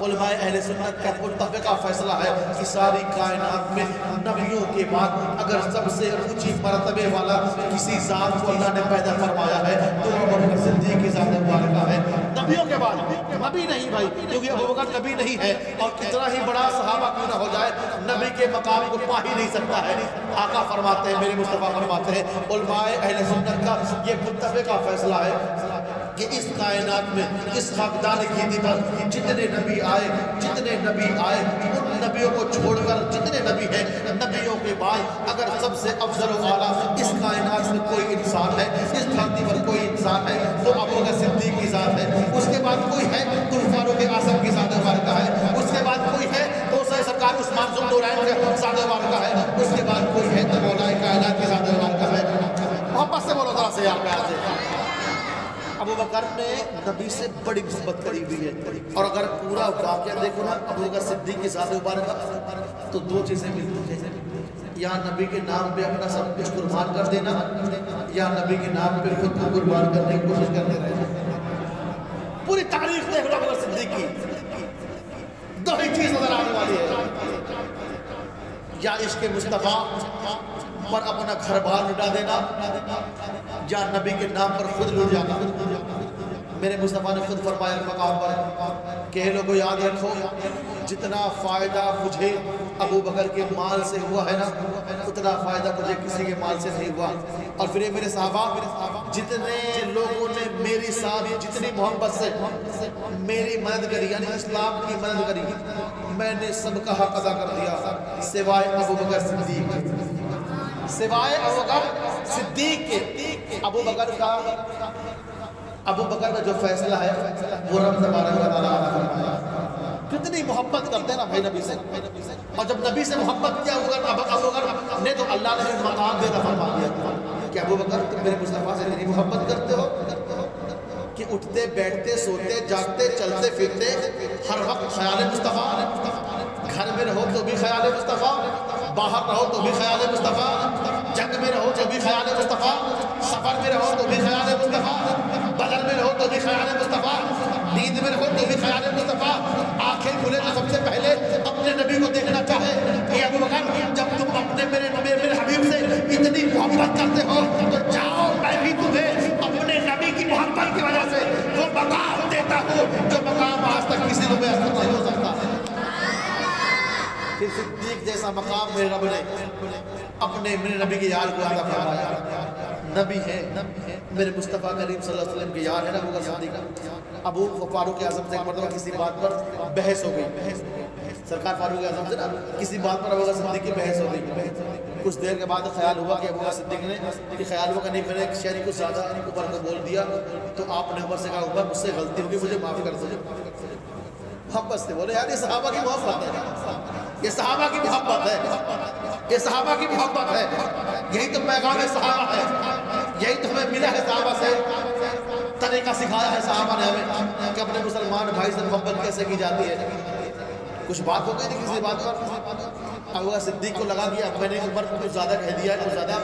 علماء اہل سنت کا متفقہ فیصلہ ہے کہ ساری کائنات میں نبیوں کے بعد اگر سب سے اونچی مرتبے والا کسی ذات کو اللہ نے پیدا فرمایا ہے تو ابو بکر صدیق کی ذات مبارکہ ہے. نبیوں کے بعد نبی نہیں بھائی, کیونکہ ابو بکر نبی نہیں ہے, اور کتنا ہی بڑا صحابہ کیوں نہ ہو جائے نبی کے مقام کو پا ہی نہیں سکتا ہے. آقا فرماتے ہیں, میرے مصطفیٰ فرماتے ہیں, علماء اہل سنت کا یہ متفقہ فیصلہ ہے کہ اس کائنات میں اس خاکدان کی پر جتنے نبی آئے ان نبیوں کو چھوڑ کر جتنے نبی ہیں, نبیوں کے بعد اگر سب سے افضل و اعلیٰ اس کائنات میں کوئی انسان ہے, اس دھرتی پر کوئی انسان ہے تو ابو بکر صدیق کی ذات ہے. اس کے بعد کوئی ہے تو فاروق اعظم کی ذات مبارکہ ہے. اس کے بعد کوئی ہے تو سرکار عثمان ذو النورین کی ذات مبارکہ ہے. اس کے بعد کوئی ہے تو مولا کائنات کی ذات مبارکہ ہے. محبت سے بولو ذرا سے یار, پیار سے. ابو بکر نے نبی سے بڑی محبت کری ہوئی ہے, اور اگر پورا واقعہ دیکھو نا ابو بکر صدیق کی ذات مبارکہ تو دو چیزیں ملتی ہیں, یا نبی کے نام پہ اپنا سب کچھ قربان کر دینا, یا نبی کے نام پہ خود کو قربان کرنے کی کوشش کرتے رہنا. پوری تاریخ دیکھ لو ابو بکر صدیق کی, دو ہی چیز نظر آنے والی ہے, یا عشق مصطفیٰ پر اپنا گھر بار لٹا دینا, یا نبی کے نام پر خود لٹ جانا. میرے مصطفیٰ نے خود فرمایا مقام پر کہ لوگوں یاد رکھو جتنا فائدہ مجھے ابو بکر کے مال سے ہوا ہے نا اتنا فائدہ مجھے کسی کے مال سے نہیں ہوا. اور پھر میرے صحابہ جتنے لوگوں نے میری ساتھ جتنی محبت سے میری مدد کری, یعنی اسلام کی مدد کری, میں نے سب کا حق ادا کر دیا سوائے ابو بکر صدیق کے, سوائے ابو بکر صدیق کے. ابو بکر کا جو فیصلہ ہے وہ رب تبارک و تعالیٰ نے فرمایا. کتنی محبت کرتے ہیں نا بھائی نبی سے, اور جب نبی سے محبت کیا ابو بکر نے تو اللہ نے مقام دینا فرما دیا کہ ابو بکر تم میرے مصطفیٰ سے اتنی محبت کرتے ہو کہ اٹھتے بیٹھتے سوتے جاگتے چلتے پھرتے ہر وقت خیال مصطفیٰ, گھر میں رہو تو بھی خیال مصطفیٰ, باہر رہو تو بھی خیال مصطفیٰ, جنگ میں رہو تو بھی خیال مصطفیٰ, سفر میں رہو تو بھی خیال مصطفیٰ, بدن میں رہو تو بھی خیال مصطفیٰ, نیند میں رہو تو بھی خیال مصطفیٰ. آنکھیں کھلے تو سب سے پہلے اپنے نبی کو دیکھنا چاہے. اے ابو بکر جب تم اپنے میرے حبیب سے اتنی محبت کرتے ہو تو جاؤ میں بھی تمہیں اپنے نبی کی محبت کی وجہ سے وہ مقام دیتا ہوں جو مقام آج تک کسی کو میسر نہیں ہو سکتا. پھر صدیق جیسا مقام میرے رب نے اپنے میرے نبی کے یار کو عطا فرمایا. نبی ہے میرے مصطفیٰ کریم صلی اللہ علیہ وسلم کے یار ہے نا ابو بکر صدیق. ابو فاروق اعظم سے ایک مرتبہ کسی بات پر بحث ہو گئی, سرکار فاروق اعظم سے نا کسی بات پر ابو بکر صدیق کی بحث ہو گئی. کچھ دیر کے بعد خیال ہوا کہ ابو بکر صدیق نے کہ خیال ہوا کہ نہیں میں نے شہری کو زیادہ عمر کو بول دیا, تو آپ نے عمر سے کہا عمر مجھ سے غلطی ہوگی, مجھے معاف کر دو. محبت سے بولے یار یہ صحابہ کی محبت ہے, یہ صحابہ کی محبت ہے, یہ صحابہ کی محبت ہے, یہی تو پیغام صحابہ ہے, یہی تو ہمیں ملا ہے صحابہ سے, طریقہ سکھایا ہے صحابہ نے ہمیں کہ اپنے مسلمان بھائی سے محبت کیسے کی جاتی ہے. کچھ بات ہو گئی تھی کسی بات پر, ابو بکر صدیق کو لگا کہ اب میں نے عمر کو کچھ زیادہ کہہ دیا ہے, کچھ زیادہ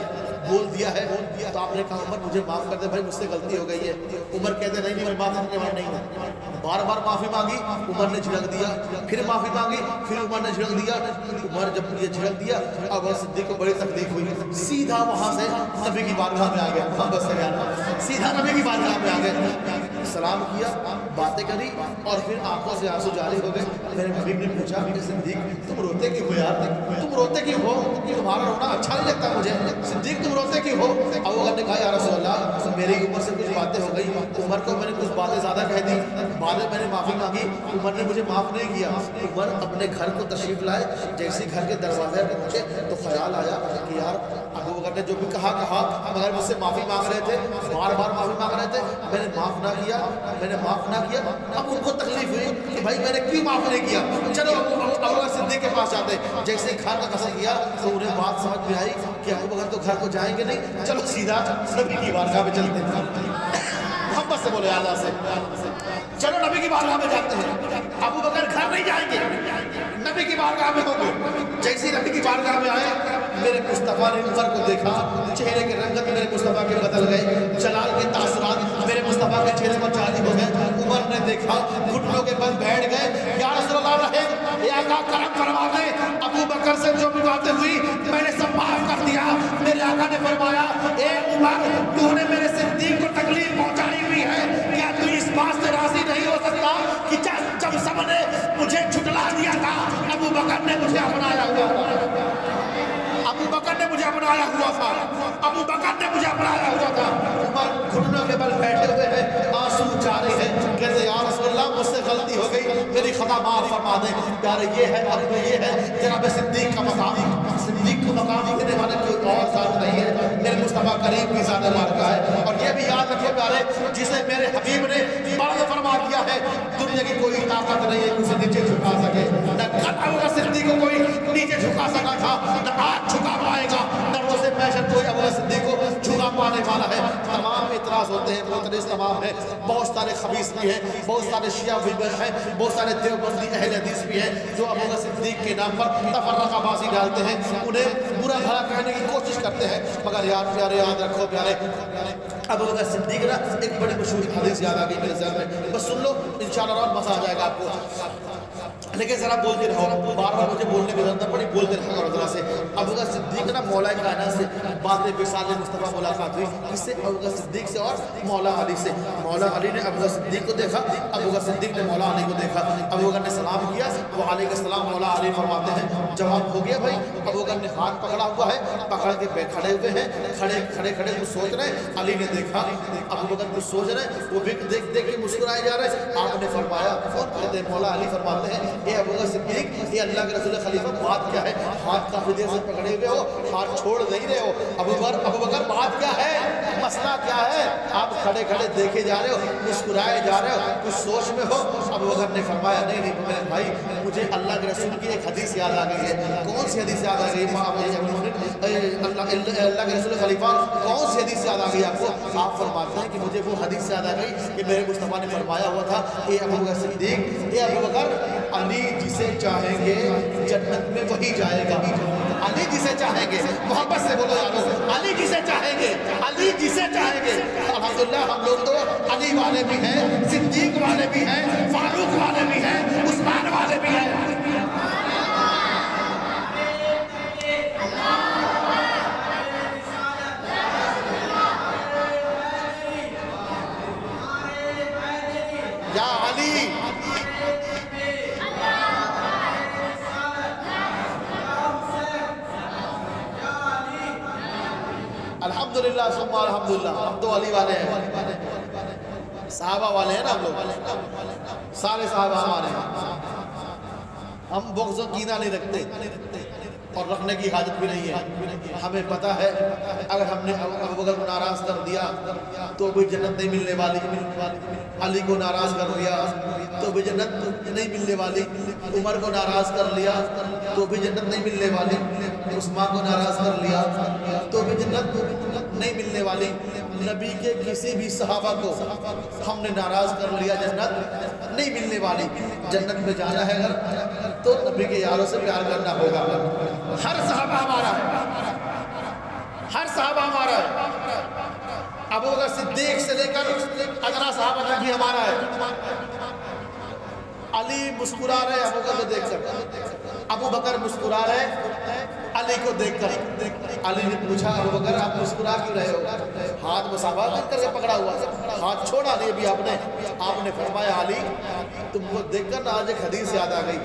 بول دیا ہے, تو آپ نے کہا عمر مجھے معاف کر دے بھائی, مجھ سے غلطی ہو گئی ہے. عمر کہتے نہیں میں معاف کرنے والا نہیں ہوں. بار بار معافی مانگی, عمر نے جھڑک دیا, پھر معافی مانگی, پھر عمر نے جھڑک دیا. عمر جب یہ جھڑک دیا ابو بکر صدیق کو بڑی تکلیف ہوئی, سیدھا وہاں سے نبی کی بارگاہ میں آ گیا. محبت سے بیان سیدھا نبی کی بارگاہ میں آ گئے, سلام کیا, باتیں کری, اور پھر آنکھوں سے آنسو جاری ہو گئے. میرے حبیب نے پوچھا کہ صدیق تم روتے کیوں ہو یار, تم روتے کیوں ہو, تمہارا رونا اچھا نہیں لگتا مجھے, صدیق تم روتے کیوں ہو. ابو بکر نے کہا یا رسول اللہ میری عمر سے کچھ باتیں ہو گئی, عمر کو میں نے کچھ باتیں زیادہ کہہ دی, بعد میں نے معافی مانگی, عمر نے مجھے معاف نہیں کیا. عمر اپنے گھر کو تشریف لائے, جیسے گھر کے دروازے پہ پہنچے تو خیال آیا کہ یار ابو بکر نے جو بھی کہا مگر مجھ سے معافی مانگ رہے تھے, بار بار معافی مانگ رہے تھے, میں نے معاف نہ کیا, میں نے معاف نہ کیا. اب ان کو تکلیف ہوئی کہ بھائی میں نے کیوں معاف نہیں کیا, چلو ابو بکر صدیق کے پاس جاتے. جیسے ہی گھر کا قصد کیا تو انہیں بات سمجھ میں آئی کہ ابو بکر تو گھر کو جائیں گے نہیں, چلو سیدھا نبی کی بارگاہ میں چلتے ہیں. محبت سے بولے اعلیٰ سے, چلو نبی کی بارگاہ میں جاتے ہیں. ابو بکر گھر نہیں جائیں گے, نبی کی بارگاہ میں ہوں گے. جیسے نبی کی بارگاہ میں آئے, میرے مصطفیٰ نے عمر کو دیکھا, چہرے کے رنگت میرے مصطفیٰ کے بدل گئے, جلال کے تاثرات میرے مصطفیٰ کے چہرے پر جاری ہو گئے. عمر نے دیکھا, گھٹنوں کے بل بیٹھ گئے, یا رسول اللہ رہے, اے آقا کرم فرما دے, ابو بکر سے جو بھی باتیں ہوئی میں نے سب معاف کر دیا. میرے آقا نے فرمایا اے عمر تو نے میرے صدیق کو تکلیف پہنچائی ہوئی ہے, کیا تو اس بات سے راضی نہیں ہو سکتا کہ جب سب نے مجھے جھٹلا دیا تھا ابو بکر نے مجھے اپنایا ہوا تھا, ابو بکر نے مجھے اپنایا ہوا تھا, ابو بکر نے مجھے اپنایا ہوا تھا. عمر گھٹنوں کے بل بیٹھے ہوئے ہیں, آنسو جاری ہیں, کہتے یا رسول اللہ مجھ سے غلطی ہو گئی, میری خطا معاف فرما دیں. پیارے یہ ہے اور یہ ہے جناب صدیق کا مقام. صدیق کو مقام دینے والے کوئی اور ذات نہیں ہے, میرے مصطفیٰ کریم کی ذات بارگاہ ہے. اور یہ بھی یاد رکھو پیارے, جسے میرے حبیب نے بلند فرما دیا ہے, دنیا کی کوئی طاقت نہیں ہے اسے نیچے جھکا سکے. نہ ابو بکر صدیق کو کوئی نیچے جھکا سکا تھا, نہ آج جھکا پائے گا, نہ روز محشر کوئی ابو بکر صدیق کو جھکا پانے والا ہے. تمام اعتراض ہوتے ہیں, معترض تمام ہیں, بہت سارے خبیث بھی ہیں, بہت سارے شیعہ بھی ہیں, بہت سارے دیوبندی اہل حدیث بھی ہیں جو ابو بکر صدیق کے نام پر تفرقہ بازی ڈالتے ہیں, انہیں برا بھلا کہنے کی کوشش کرتے ہیں. مگر یاد پیارے, یاد رکھو پیارے, ابو بکر صدیق نا ایک بڑی مشہور حدیث یاد آ گئی میرے ذہن میں, بس سن لو انشاءاللہ اور مزہ آ جائے گا آپ کو. لیکن ذرا بولتے رہو, بار بار مجھے بولنے کی ضرورت پڑی, بولتے رہو کرو ذرا سے. ابو بکر صدیق نا مولا کائنات سے بعد وصال مصطفیٰ ملاقات ہوئی, کس سے؟ ابو بکر صدیق سے اور مولا علی سے. مولا علی نے ابو بکر صدیق کو دیکھا, ابو بکر صدیق نے مولا علی کو دیکھا. ابو بکر نے سلام کیا, وہ علیہ السلام, مولا علی فرماتے ہیں جواب ہو گیا بھائی. ابو بکر نے ہاتھ پکڑا ہوا ہے, پکڑ کے کھڑے ہوئے ہیں, کھڑے وہ سوچ رہے ہیں. علی نے دیکھا ابو بکر کچھ سوچ رہے ہیں, وہ بھی دیکھ کے مسکرائے جا رہے ہیں. آپ نے فرمایا, مولا علی فرماتے ہیں اے ابو بکر صدیق, یہ اللہ کے رسول خلیفہ بات کیا ہے؟ ہاتھ کافی دیر سے پکڑے ہوئے ہو, ہاتھ چھوڑ نہیں رہے ہو. ابو بکر بات کیا ہے, مسئلہ کیا ہے؟ آپ کھڑے دیکھے جا رہے ہو, مسکرائے جا رہے ہو, کچھ سوچ میں ہو. ابو بکر نے فرمایا نہیں میرے بھائی, مجھے اللہ کے رسول کی ایک حدیث یاد آ گئی ہے. کون سی حدیث یاد آ گئی؟ اللہ کے رسول خلیفہ کون سی حدیث یاد آ گئی آپ کو؟ آپ فرماتے ہیں کہ مجھے وہ حدیث یاد آ گئی کہ میرے مصطفیٰ نے فرمایا ہوا تھا اے ابو بکر صدیق, اے ابو بکر, علی جسے چاہیں گے جنت میں وہی جائے گا. علی جسے چاہیں گے, محبت سے بولو یارو, علی جسے چاہیں گے, علی جسے چاہیں گے. الحمدللہ ہم لوگ تو علی والے بھی ہیں, صدیق والے بھی ہیں, فاروق والے بھی ہیں, عثمان والے بھی ہیں. یا علی, الحمدللہ ثم الحمدللہ, ہم تو علی والے ہیں, صحابہ والے ہیں نا ہم لوگ, سارے صحابہ ہمارے ہیں. ہم بغض و کینہ نہیں رکھتے اور رکھنے کی حاجت بھی نہیں ہے. ہمیں پتہ ہے اگر ہم نے ابو بکر کو ناراض کر دیا تو بھی جنت نہیں ملنے والی, علی کو ناراض کر دیا تو بھی جنت نہیں ملنے والی, عمر کو ناراض کر لیا تو بھی جنت نہیں ملنے والی, عثمان کو ناراض کر لیا تو بھی جنت نہیں ملنے والی. نبی کے کسی بھی صحابہ کو ہم نے ناراض کر لیا جنت نہیں ملنے والی. جنت میں جانا ہے اگر تو نبی کے یاروں سے پیار کرنا ہوگا. ہر صحابہ ہمارا ہے, ہر صحابہ ہمارا ہے. ابو بکر صدیق سے لے کر ادنا صحابہ تک بھی ہمارا ہے. علی مسکرا رہے ابو بکر کو دیکھ کر, ابو بکر مسکرا رہے علی کو دیکھ کر. علی نے پوچھا ابو بکر آپ مسکرا کیوں رہے ہو؟ ہاتھ مسافہ کر کے پکڑا ہوا, ہاتھ چھوڑا نہیں ابھی آپ نے فرمایا علی تم کو دیکھ کر آج ایک حدیث یاد آ گئی,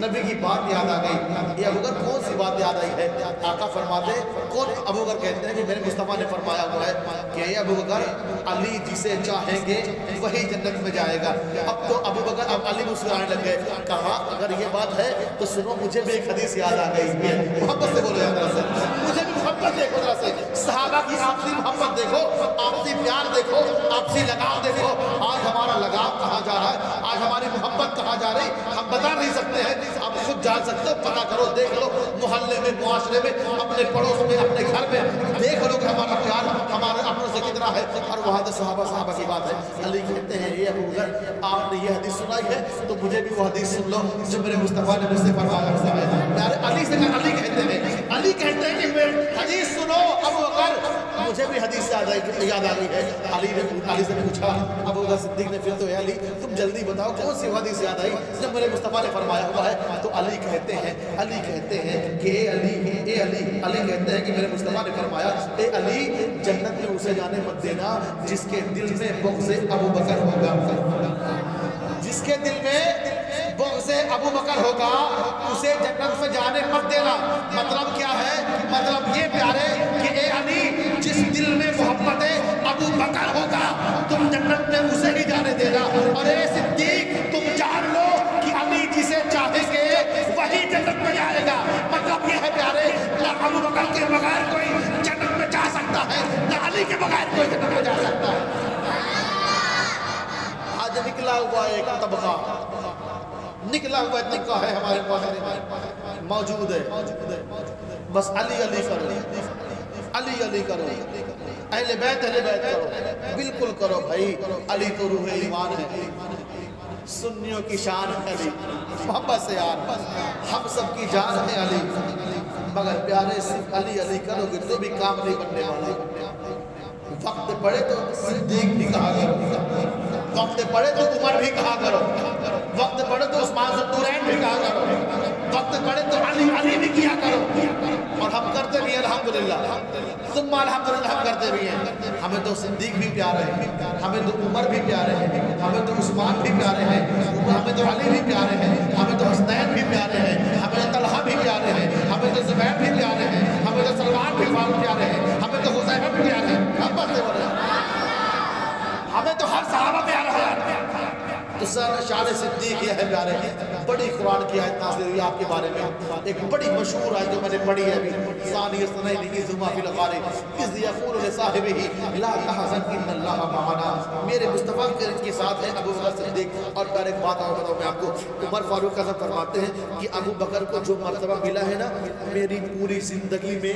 نبی کی بات یاد آ گئی. یہ ابو بکر کون سی بات یاد آئی ہے؟ آقا فرماتے کون؟ ابو بکر کہتے ہیں کہ میرے مصطفیٰ نے فرمایا ہوا ہے کہ اے ابو بکر علی جسے چاہیں گے وہی جنت میں جائے گا. اب تو ابو بکر اب علی مسکرانے لگ گئے. کہا اگر یہ بات ہے تو سنو مجھے بھی ایک حدیث یاد آ گئی ہے. محبت سے بولو یاد سے, مجھے بھی محبت دیکھو ذرا سے. صحابہ کی آپسی محبت دیکھو, آپسی پیار دیکھو, آپسی لگاؤ دیکھو. آج ہمارا لگاؤ کہاں جا رہا ہے, آج ہماری محبت کہاں جا رہی ہم بتا نہیں سکتے ہیں. آپ خود جان سکتے ہو, پتہ کرو, دیکھ لو, محلے میں, معاشرے میں, اپنے پڑوس میں, اپنے گھر میں دیکھ لو کہ ہمارا پیار ہمارے اپنوں سے کتنا ہے. اور وہاں تو صحابہ کی بات ہے. علی کہتے ہیں یہ ابو بکر آپ نے یہ حدیث سنائی ہے تو مجھے بھی وہ حدیث سن لو جو میرے مصطفیٰ نے مجھ سے فرمایا ہے. پیارے علی سے علی کہتے ہیں کہ میں حدیث سنو ابو بکر مجھے بھی حدیث یاد آ گئی ہے. علی سے پوچھا ابو بکر صدیق نے پھر تو علی تم جلدی بتاؤ کون سی حدیث یاد آئی جب میرے مصطفیٰ نے فرمایا ہوا ہے؟ تو علی کہتے ہیں کہ اے علی کہتے ہیں کہ میرے مصطفیٰ نے فرمایا اے علی جنت میں اسے جانے مت دینا جس کے دل میں بغض ابو بکر ہوگا. جس کے دل میں بغض ابو بکر ہوگا اسے جنت میں جانے مت دینا. مطلب کیا ہے؟ مطلب یہ پیارے کہ اے علی جس دل میں محبت ابو بکر ہوگا تم جنت میں اسے ہی جانے دینا. اور اے صدیق تم جان لو کہ علی جسے چاہیں گے وہی جنت میں جائے گا. مطلب یہ ہے پیارے نہ ابو بکر کے بغیر کوئی جنت میں جا سکتا ہے, نہ علی کے بغیر کوئی جنت میں جا سکتا ہے. آج نکلا ہوا ایک طبقہ, نکلا ہوا طبقہ ہے ہمارے معاشرے موجود ہے, بس علی کرو, علی کرو, اہل بیت کرو, بالکل کرو بھائی. علی تو روح ایمان ہے, سنیوں کی شان ہے علی, محبت سے یار ہم سب کی جان ہے علی. مگر پیارے صرف علی کرو گے تو بھی کام نہیں بننے والا. وقت پڑے تو صدیق بھی کہا کرو, وقت پڑے تو عمر بھی کہا کرو, وقت پڑے تو عثمان ذوالنورین بھی کہا کرو, وقت پڑے تو علی بھی کیا کرو. اور ہم کرتے بھی الحمدللہ, ثم الحمدللہ ہم کرتے بھی ہیں. ہمیں تو صدیق بھی پیارے ہیں, ہمیں تو عمر بھی پیارے ہیں, ہمیں تو عثمان بھی پیارے ہیں, ہمیں تو علی بھی پیارے ہیں, ہمیں تو حسنین بھی پیارے ہیں, ہمیں تو طلحہ بھی پیارے ہیں, ہمیں تو زبیر بھی پیارے ہیں, ہمیں تو سلمان بھی پیارے ہیں, ہمیں تو حذیفہ بھی پیارے ہیں. ہم بس سے بولے ہمیں تو ہر صحابہ پیارا ہے. تو شان صدیق یہ ہے پیارے, بڑی قرآن کی آیت نازل ہوئی آپ کے بارے میں. ایک بڑی مشہور آیت جو میں نے پڑھی ہے ابھی, ثانی اثنین اذ ہما فی الغار اذ یقول لصاحبہ لا تحزن ان اللہ معنا. میرے مصطفیٰ کے ساتھ ہے ابو بکر صدیق. اور پھر ایک بات اور بتاؤں میں آپ کو, عمر فاروق اعظم فرماتے ہیں کہ ابو بکر کو جو مرتبہ ملا ہے نا میری پوری زندگی میں,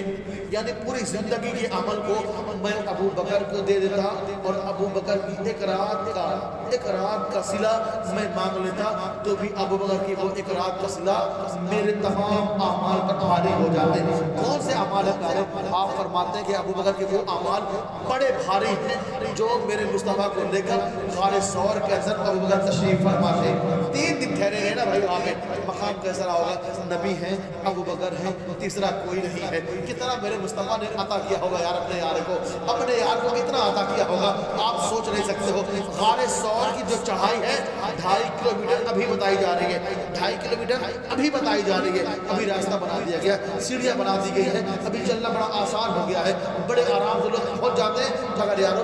یعنی پوری زندگی کے عمل کو میں ابو بکر کو دے دیتا اور ابو بکر کی ایک رات کا صلہ میں مانگ لیتا تو بھی ابو بکر کی وہ ایک رات کا صلہ میرے تمام اعمال پر بھاری ہو جاتے. کون سے اعمال ہیں؟ آپ فرماتے ہیں کہ ابو بکر کے وہ اعمال بڑے بھاری ہیں جو میرے مصطفیٰ کو لے کر غار ثور کے اندر ابو بکر تشریف فرماتے. 3 دن ٹھہرے ہیں نا بھائی وہاں پہ, مقام کیسا ہوگا؟ نبی ہیں, ابو بکر ہیں, تیسرا کوئی نہیں ہے. کتنا میرے مصطفیٰ نے عطا کیا ہوگا یار اپنے یار کو, اپنے یار کو کتنا عطا کیا ہوگا آپ سوچ نہیں سکتے ہو. غار ثور کی جو چڑھائی ہے 2.5 کلومیٹر ابھی بتائی جا رہی ہے, 2.5 کلومیٹر ابھی بتائی جا رہی ہے. ابھی راستہ بنا دیا گیا, سیڑھیاں بنا دی گئی ہیں, ابھی چلنا بڑا آسان ہو گیا ہے, بڑے آرام سے لوگ پہنچ جاتے ہیں. مگر یارو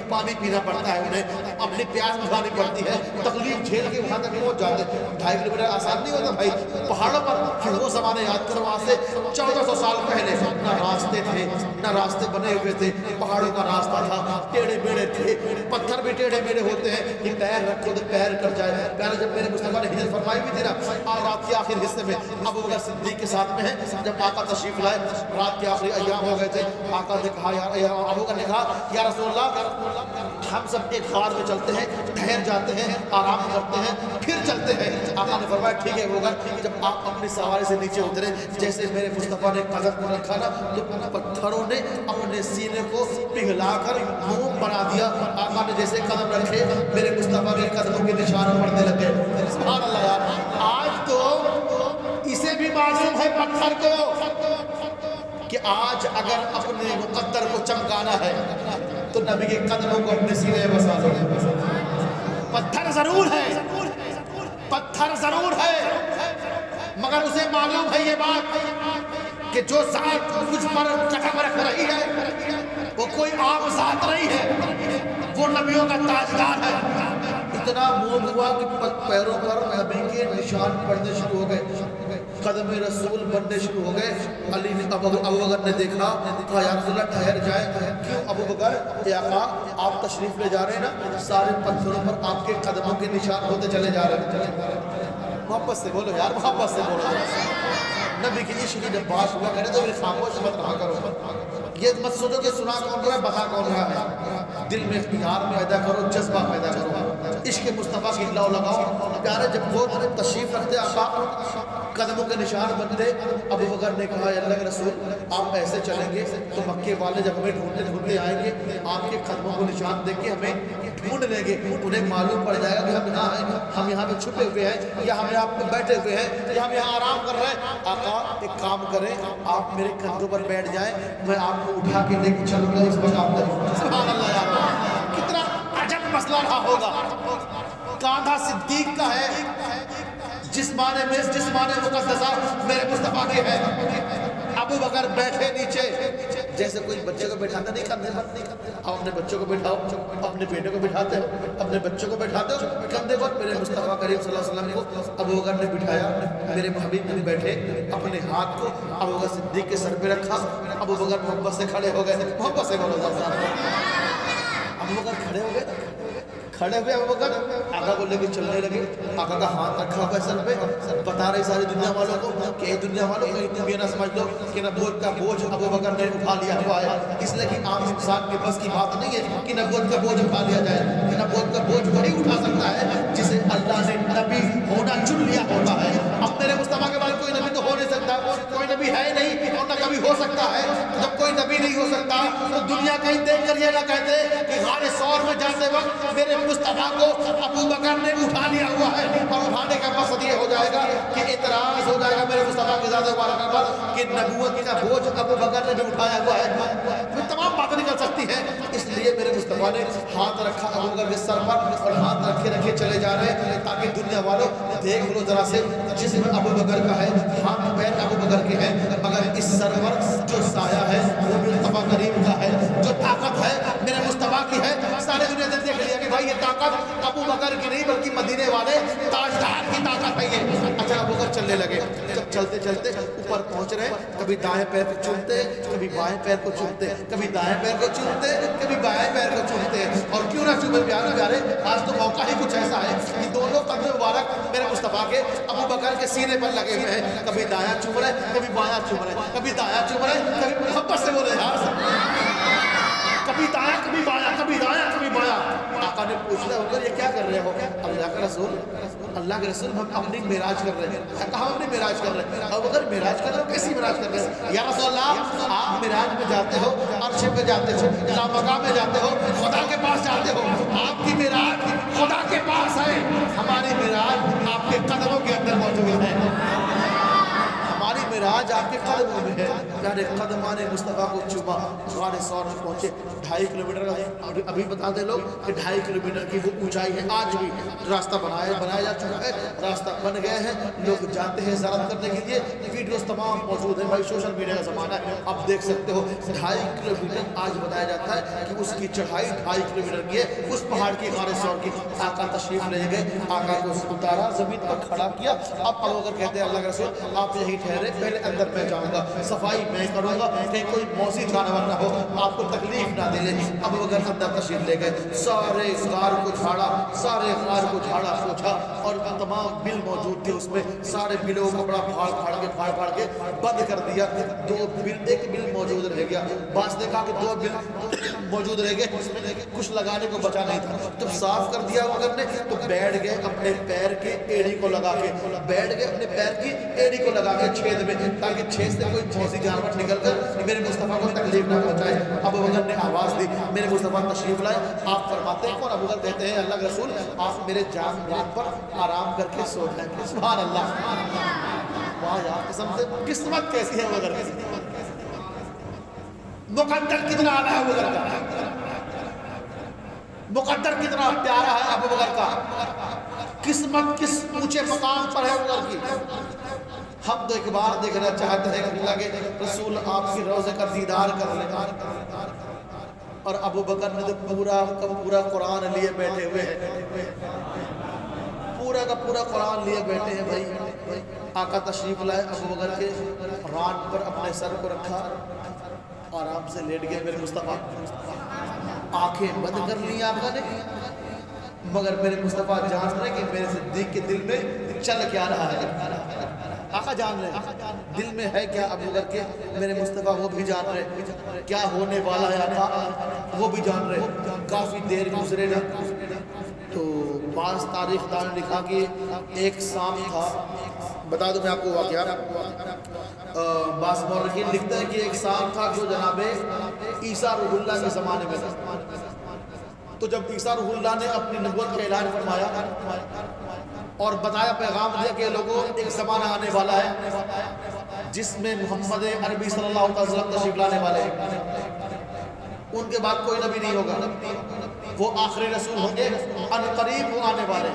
پانی پینا پڑتا ہے, انہیں اپنی پیاس بجھانی پڑتی ہے, تکلیف جھیل کے وہاں تک پہنچ جاتے ہیں. 2.5 کلومیٹر آسان نہیں ہوتا بھائی پہاڑوں پر. پھر وہ زمانے یاد کرو وہاں سے 1400 سال پہلے نہ راستے تھے نہ راستے بنے ہوئے تھے, پہاڑوں کا راستہ تھا, ٹیڑھے میڑھے تھے, پتھر بھی ٹیڑھے میڑھے ہوتے ہیں کہ پیر رکھو تو پیر کٹ جائے. پہلے جب میرے مصطفیٰ نے ہجرت فرمائی بھی تھی نا, اور رات کے آخر حصے میں ابو بکر صدیق کے ساتھ میں ہے, جب آقا تشریف لائے رات کے آخری ایام ہو گئے تھے, آقا نے کہا ابو بکر نے کہا یا رسول اللہ ہم سب ایک غار میں چلتے ہیں, ٹھہر جاتے ہیں, آرام کرتے ہیں, پھر چلتے ہیں. آقا نے فرمایا ٹھیک ہے ابو بکر. جب آپ اپنی سواری سے نیچے اترے, جیسے میرے مصطفیٰ نے قدم کو رکھا نا تو پتھروں نے اپنے سینے کو پگھلا کر موم بنا دیا. آقا نے جیسے قدم رکھے میرے مصطفیٰ کے قدموں کے نشان پڑنے لگے. سبحان اللہ یار, آج تو اسے بھی معلوم ہے پتھر کو کہ آج اگر اپنے مقدر کو چمکانا ہے تو نبی کے قدموں کو اپنے سینے میں بسا دو. پتھر ضرور ہے, پتھر ضرور ہے, مگر اسے معلوم ہے یہ بات کہ جو ذات مجھ پر قدم رکھ رہی ہے وہ کوئی عام ذات نہیں ہے, وہ نبیوں کا تاجدار ہے. اتنا موم ہوا کہ پیروں پر نبی کے نشان پڑنے شروع ہو گئے, قدم رسول بننے شروع ہو گئے. علی نے ابو بکر نے دیکھا, کہا یا رسول اللہ ٹھہر جائیں. کیوں ابو بکر, اے آقا آپ تشریف لے جا رہے ہیں نا, سارے پتھروں پر آپ کے قدموں کے نشان ہوتے چلے جا رہے ہیں. محبت سے بولو یار, محبت سے بولو. نبی کی عشق کی جب بات ہوا کرے تو میری خاموش مت رہا کرو. یہ مت سوچو کہ سنا کون رہا ہے بتا کون رہا ہے. دل میں اختیار پیدا کرو, جذبہ پیدا کرو, عشق مصطفیٰ کی لو لگاؤ. پیارے جب وہ تشریف رکھتے آقا قدموں کے نشان بنتے, ابو بکر نے کہا اللہ کے رسول آپ ایسے چلیں گے تو مکے والے جب ہمیں ڈھونڈتے ڈھونڈتے آئیں گے, آپ کے قدموں کو نشان دیکھ کے ہمیں ڈھونڈ لیں گے. انہیں معلوم پڑ جائے گا کہ ہم یہاں ہیں, ہم یہاں پہ چھپے ہوئے ہیں, یا ہم یہاں پہ بیٹھے ہوئے ہیں, یا ہم یہاں آرام کر رہے ہیں. آقا ایک کام کریں, آپ میرے کندھوں پر بیٹھ جائیں, میں آپ کو اٹھا کے لے کے چلوں گا اس مقام پر. سبحان اللہ یار, کتنا عجب مسئلہ رہا ہوگا. کاندھا صدیق کا ہے, جسمانے مقدسہ میرے مصطفیٰ کے ہے. ابو بکر بیٹھے نیچے, جیسے کوئی بچے کو بٹھاتا نہیں کندھے پر, آپ اپنے بچوں کو بٹھاؤ, اپنے بیٹے کو بٹھاتے ہو, اپنے بچوں کو بٹھاتے ہو کندھے پر. میرے مصطفیٰ کریم صلی اللہ علیہ وسلم کو ابو بکر نے بٹھایا, میرے حبیب نے بیٹھے, اپنے ہاتھ کو ابو بکر صدیق کے سر پہ رکھا. ابو بکر محبت سے کھڑے ہو گئے, محبت سے بولو. ابو بکر کھڑے ہو گئے, کھڑے ہوئے ابو بکر آقا کو لے کے چلنے لگے. آقا کا ہاتھ رکھا ہوا ہے سر پہ, بتا رہے ساری دنیا والوں کو کہ دنیا والوں کو اتنی بھی نہ سمجھ لو کہ نبوت کا بوجھ ابو بکر نے اٹھا لیا ہوا ہے. اس لیے کہ عام انسان کے بس کی بات نہیں ہے کہ نبوت کا بوجھ اٹھا لیا جائے. کہ نبوت کا بوجھ وہی اٹھا سکتا ہے جسے اللہ نے نبی ہونا چن لیا ہوتا ہے. اب میرے مصطفیٰ کے بعد کوئی نبی تو ہو نہیں سکتا, کوئی نبی ہے نہیں اور نہ کبھی ہو سکتا ہے. جب کوئی نبی نہیں ہو سکتا تو دنیا کہیں دیکھ کر یہ نہ کہتے کہ غار ثور میں جاتے وقت میرے مصطفیٰ کو ابو بکر نے اٹھا لیا ہوا ہے. اور اٹھانے کا مقصد یہ ہو جائے گا کہ اعتراض ہو جائے گا میرے مصطفیٰ کی ذات مبارکہ پر کہ نبوت کا بوجھ ابو بکر نے بھی اٹھایا ہوا ہے. پھر تمام باتیں نکل سکتی ہیں. اس لیے میرے مصطفیٰ نے ہاتھ رکھا ابو بکر کے سر پر, اور ہاتھ رکھے رکھے چلے جا رہے ہیں تاکہ دنیا والوں دیکھ لو ذرا سے جسم ابو بکر کا ہے, ہاتھ پیر ابو بکر کے ہیں, مگر اس سر پر جو سایہ ہے وہ بھی مصطفیٰ کریم کا ہے. جو طاقت ہے میرے مصطفیٰ کی ہے. سارے دنیا نے دیکھ لیا کہ بھائی یہ طاقت ابو بکر کی نہیں بلکہ مدینے والے تاجدار کی طاقت ہے یہ. اچھا ابو بکر چلنے لگے. جب چلتے چلتے اوپر پہنچ رہے, کبھی دائیں پیر کو چومتے, کبھی بائیں پیر کو چومتے, کبھی دائیں پیر کو چومتے, کبھی بائیں پیر کو چومتے. اور کیوں نہ چومے پیارے پیارے, آج تو موقع ہی کچھ ایسا ہے کہ دونوں قدم مبارک میرے مصطفیٰ کے ابو بکر کے سینے پر لگے ہوئے ہیں. کبھی دایاں چوم رہے, کبھی بایاں چوم رہے, کبھی دایاں چوم رہے, کبھی محبت سے بولے یار, کبھی دایاں کبھی بایاں, کبھی دایاں کبھی بایاں. آقا نے پوچھا ہو کر یہ کیا کر رہے ہو؟ اللہ کے رسول ہم اپنی معراج کر رہے ہیں. کہاں اپنی معراج کر رہے ہیں؟ اب اگر معراج کر رہے ہو کیسی معراج کر رہے ہیں؟ یا رسول اللہ آپ معراج میں جاتے ہو, عرش پہ جاتے ہو, لامقام میں جاتے ہو, خدا کے پاس جاتے ہو. آپ کی معراج خدا کے پاس ہے, ہماری معراج آپ کے قدموں کے اندر موجود ہے. ہماری معراج آپ کے قدموں میں ہے. پیارے قدمان مصطفیٰ کو چوما غار ثور میں پہنچے. 2.5 کلومیٹر کا ابھی بتاتے لوگ کہ 2.5 کلومیٹر کی وہ اونچائی ہے. آج بھی راستہ بنایا جا چکا ہے, راستہ بن گئے ہیں, لوگ جاتے ہیں زیارت کرنے کے لیے. ویڈیوز تمام موجود ہیں بھائی, سوشل میڈیا کا زمانہ ہے, آپ دیکھ سکتے ہو. 2.5 کلومیٹر آج بتایا جاتا ہے کہ اس کی چڑھائی 2.5 کلومیٹر کی ہے. اس پہاڑ کی غار ثور کی آقا تشریف لے گئے, آقا کو اتارا, زمین پر کھڑا کیا. اب ابو بکر کہتے ہیں اللہ کے رسول آپ یہی ٹھہرے, پہلے اندر میں جاؤں گا, صفائی میں کروں گا, کہیں کوئی موسی جانور نہ ہو, آپ کو تکلیف نہ دے لے. ابو بکر اندر تشریف لے گئے, سارے غار کو جھاڑا, سارے غار کو جھاڑا پوچھا, اور تمام بل موجود تھے اس میں. سارے بلوں کو بڑا پھاڑ کے بند کر دیا. 2 بل, ایک بل موجود رہ گیا. بعض نے کہا کہ 2 بل موجود رہ گئے, اس میں کچھ لگانے کو بچا نہیں تھا. جب صاف کر دیا ابو بکر نے تو بیٹھ گئے اپنے پیر کی ایڑی کو لگا کے, بیٹھ گئے اپنے پیر کی ایڑی کو لگا کے چھید میں, تاکہ چھید سے کوئی موسی جانور نکل کر میرے مصطفیٰ کو تکلیف نہ پہنچائے. ابو بکر نے آواز دی, میرے مصطفیٰ تشریف لائے. آپ فرماتے ہیں, اور ابو بکر کہتے ہیں اللہ کے رسول آپ میرے جان رات پر آرام کر کے سو جائیں. سبحان اللہ, واہ یار قسم سے قسمت کیسی ہے ابو بکر کی, مقدر کتنا آنا ہے ابو بکر کا, مقدر کتنا پیارا ہے ابو بکر کا, قسمت کس اونچے مقام پر ہے ابو بکر کی. ہم تو ایک بار دیکھنا چاہتے ہیں کہ اللہ کے رسول آپ کی روضے کا دیدار کر لیں, اور ابو بکر نے تو پورا قرآن لیے بیٹھے ہوئے ہیں, پورا کا پورا قرآن لیے بیٹھے ہیں. بھائی آقا تشریف لائے, ابو بکر کے ران پر اپنے سر کو رکھا, آرام سے لیٹ گئے میرے مصطفیٰ. آنکھیں بند کر لی آقا نے, مگر میرے مصطفیٰ جان رہے کہ میرے صدیق کے دل میں چل کیا رہا ہے. آقا جان رہے دل میں ہے کیا ابو بکر کے, میرے مصطفیٰ وہ بھی جان رہے کیا ہونے والا ہے آقا, وہ بھی جان رہے. کافی دیر گزرے نا, تو بعض تاریخ دان نے لکھا کہ ایک شام تھا. بتا دوں میں آپ کو واقعہ, بعض مورخین لکھتے ہیں کہ ایک شام تھا جو جناب عیسیٰ روح اللہ کے زمانے میں تھا. تو جب عیسیٰ روح اللہ نے اپنی نبوت کا اعلان فرمایا اور بتایا, پیغام دیا کہ لوگوں ایک زمانہ آنے والا ہے جس میں محمد عربی صلی اللہ علیہ وسلم تشریف لانے والے ہیں, ان کے بعد کوئی نبی نہیں ہوگا, وہ آخری رسول ہوں گے, ان قریب وہ آنے والے.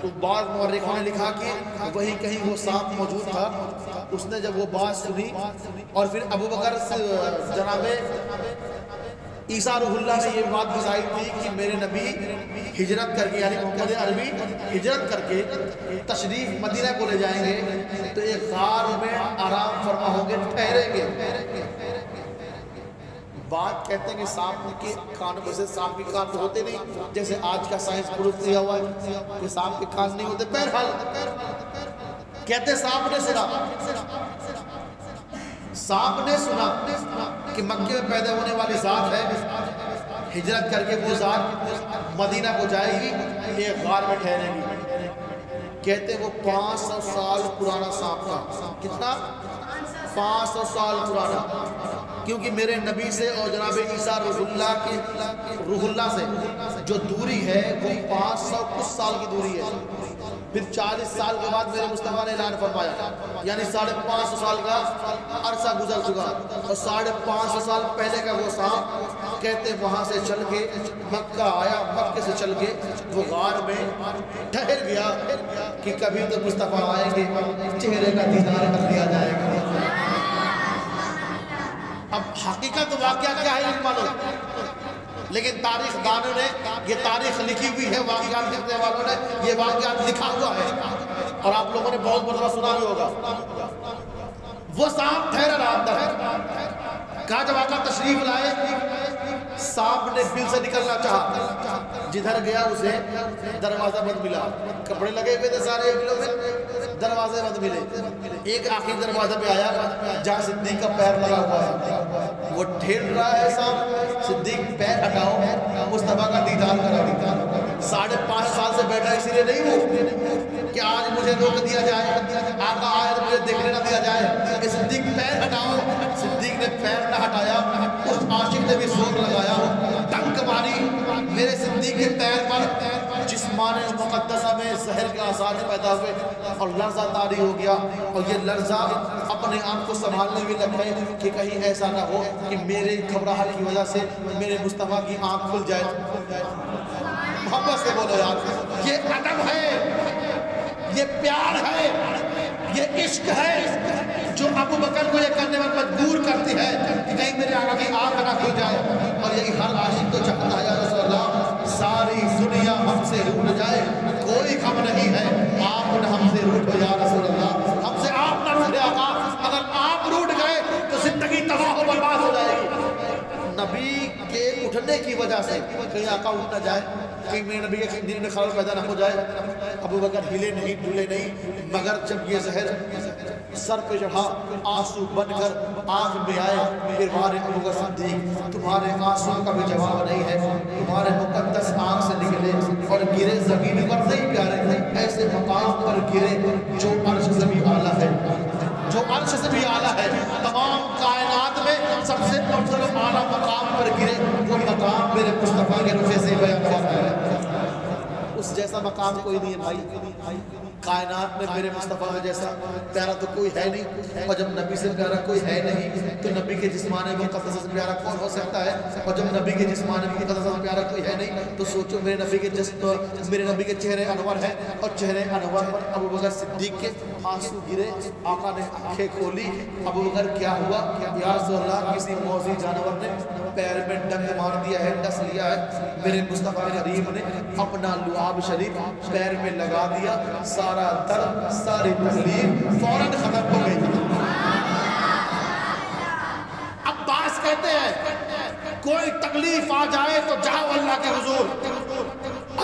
تو بعض مورخوں نے لکھا کہ وہی کہیں وہ سانپ موجود تھا. اس نے جب وہ بات سنی اور پھر ابو بکر جناب عیسیٰ روح اللہ نے یہ بات بتائی تھی کہ میرے نبی ہجرت کر کے, یعنی محمد عربی ہجرت کر کے تشریف مدینہ کو لے جائیں گے, تو ایک غار میں آرام فرما ہوں گے, ٹھہریں گے. بات کہتے ہیں کہ سانپ کے کانوں میں سے, سانپ کے کان ہوتے نہیں جیسے آج کا سائنس پروف کیا ہوا ہے کہ سانپ کے کان نہیں ہوتے. بہرحال کہتے سانپ نے سنا کہ مکے میں پیدا ہونے والی ذات ہے, ہجرت کر کے وہ ذات مدینہ کو جائے گی, ایک غار میں ٹھہرے گی. کہتے وہ 500 سال پرانا سانپ تھا. کتنا؟ 500 سال پرانا, کیونکہ میرے نبی سے اور جناب عیسیٰ روح اللہ سے جو دوری ہے وہ 500 کچھ سال کی دوری ہے. پھر 40 سال کے بعد میرے مصطفیٰ نے اعلان فرمایا, یعنی 550 سال کا عرصہ گزر چکا, اور 550 سال پہلے کا وہ سانپ کہتے وہاں سے چل کے مکہ آیا, مکے سے چل کے وہ غار میں ٹھہر گیا کہ کبھی تو مصطفیٰ آئیں گے, چہرے کا دیدار کر دیا جائے گا. اب حقیقت واقعہ کیا ہے ان مانو, لیکن تاریخ دانوں نے یہ تاریخ لکھی ہوئی ہے, واقعات لکھنے والوں نے یہ واقعات لکھا ہوا ہے, اور آپ لوگوں نے بہت مرتبہ سنا بھی ہوگا. وہ سانپ ٹھہرا رہا اندر, کہا جب آقا تشریف لائے سانپ نے بل سے نکلنا چاہا, جدھر گیا اسے دروازہ بند ملا. کپڑے لگے ہوئے تھے سارے بلوں میں, دروازے بند ملے. ایک آخری دروازہ پہ آیا جہاں صدیق کا پیر لگا ہوا ہے, وہ ٹھیل رہا ہے سانپ. صدیق پیر ہٹاؤ, مصطفیٰ کا دیدار کرا. 5.5 سال سے بیٹھا اس لیے نہیں ہوں کہ آج مجھے روک دیا جائے, آقا آئے تو مجھے دیکھنے نہ دیا جائے. کہ صدیق پیر ہٹاؤ, صدیق نے پیر نہ ہٹایا. اس عاشق نے بھی زور لگایا, ڈنک ماری میرے صدیق کے پیر پر, جس جسمانی مقدسہ میں زہر کے آثار پیدا ہوئے اور لرزہ طاری ہو گیا، اور یہ لرزہ اپنے آپ کو سنبھالنے میں لگے کہ کہیں ایسا نہ ہو کہ میرے گھبراہٹ کی وجہ سے میرے مصطفیٰ کی آنکھ کھل جائے۔ محبت سے بولو یار، یہ ادب ہے، یہ پیار ہے، یہ عشق ہے جو ابو بکر کو یہ کرنے میں مجبور کرتی ہے کہ کہیں میرے آقا کی آنکھ نہ کھل جائے۔ اور یہی ہر عاشق تو چاہتا ہے یا رسول اللہ ساری دنیا ہم سے روٹ جائے، کوئی غم نہیں ہے، آپ نہ ہم سے روٹ ہو یا رسول اللہ، ہم سے آپ نہ روٹے آقا، اگر آپ روٹ گئے تو زندگی تباہ و برباد ہو جائے گی۔ نبی کے اٹھنے کی وجہ سے کہیں آقا اٹھ نہ جائے، کہیں میرے نبی کے دل میں خلل پیدا نہ ہو جائے۔ ابو بکر ہلے نہیں ڈولے نہیں، مگر جب یہ زہر سر پہ چڑھا آنسو بن کر آنکھ میں آئے، پھر ہمارے ابو بکر صدیق تمہارے آنسو کا بھی جواب نہیں ہے، تمہارے مقدس آنکھ سے نکلے اور گرے زمین پر نہیں پیارے، ایسے مقام پر گرے جو عرش سے بھی اعلیٰ ہے، جو عرش سے بھی اعلیٰ ہے، تمام کائنات میں سب سے افضل و اعلیٰ مقام پر گرے، وہ مقام میرے مصطفیٰ کے رفع سے بیان کرتا ہے۔ اس جیسا مقام کوئی نہیں ہے بھائی، کائنات میں میرے مصطفیٰ جیسا پیارا تو کوئی ہے نہیں، اور جب نبی سے پیارا کوئی ہے نہیں تو نبی کے جسمانی مقدس سے پیارا کون ہو سکتا ہے؟ اور جب نبی کے جسمانی مقدس سے پیارا کوئی ہے نہیں تو سوچو میرے نبی کے چہرے انور ہے، اور چہرے انور پر ابو بکر صدیق کے آنسو گرے، آقا نے آنکھیں کھولی، ابو بکر کیا ہوا؟ یا رسول اللہ کسی موذی جانور نے پیر میں ڈنگ مار دیا ہے، ڈس لیا ہے، میرے مصطفیٰ کریم نے اپنا لعاب شریف پیر میں لگا دیا، سارا درد ساری تکلیف فوراً ختم ہو گئی۔ عباس کہتے ہیں کوئی تکلیف آ جائے تو جاؤ اللہ کے حضور،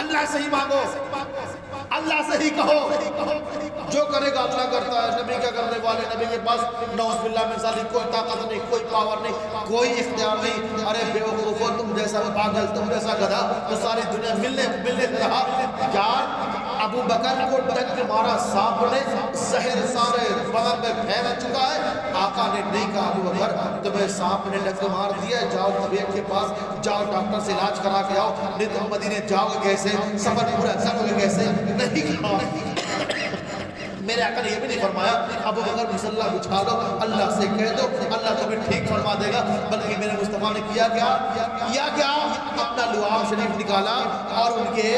اللہ سے ہی مانگو، اللہ سے ہی کہو، جو کرے گا اللہ کرتا ہے، نبی کیا کرنے والے، نبی کے پاس نعوذ باللہ من ذالک کوئی طاقت نہیں، کوئی پاور نہیں، کوئی اختیار نہیں۔ ارے بے وقوفو تم جیسا پاگل، تم جیسا گدھا تو ساری دنیا ملنے رہا۔ یار ابو بکر کو ڈنک مارا سانپ نے، زہر سارے بدن میں پھیل چکا ہے، آقا نے نہیں کہا ابو بکر تمہیں سانپ نے ڈنک مار دیا ہے، جاؤ طبیب کے پاس جاؤ، ڈاکٹر سے علاج کرا کے آؤ، نہیں تم مدینے جاؤ گے کیسے، سفر پورا کرو گے کیسے؟ نہیں کہا۔ میرے آقا نے یہ بھی نہیں فرمایا ابو بکر مسلح بچھا لو، اللہ سے کہہ دو، اللہ تمہیں ٹھیک فرما دے گا، بلکہ میرے مصطفیٰ نے کیا کیا اپنا لعاب شریف نکالا اور ان کے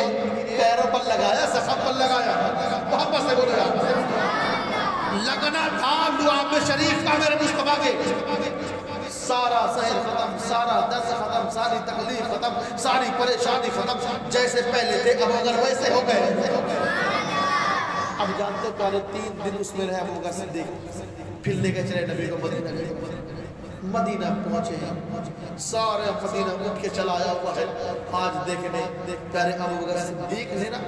پیروں پر لگایا، زخم پر لگایا۔ محبت سے بولو یار، لگنا تھا لعاب شریف کا میرے مصطفیٰ کے، سارا زہر ختم، سارا درد ختم، ساری تکلیف ختم، ساری پریشانی ختم، جیسے پہلے تھے اب اگر ویسے ہو گئے۔ اب جانتے پہلے 3 دن اس میں رہے ابو بکر صدیق، پھر لے کے چلے نبی کو مدینہ گئے، مدینہ پہنچے ہیں، سارے مدینہ اٹھ کے چلا آیا ہوا ہے۔ آج دیکھنے پیارے ابو بکر صدیق نے نا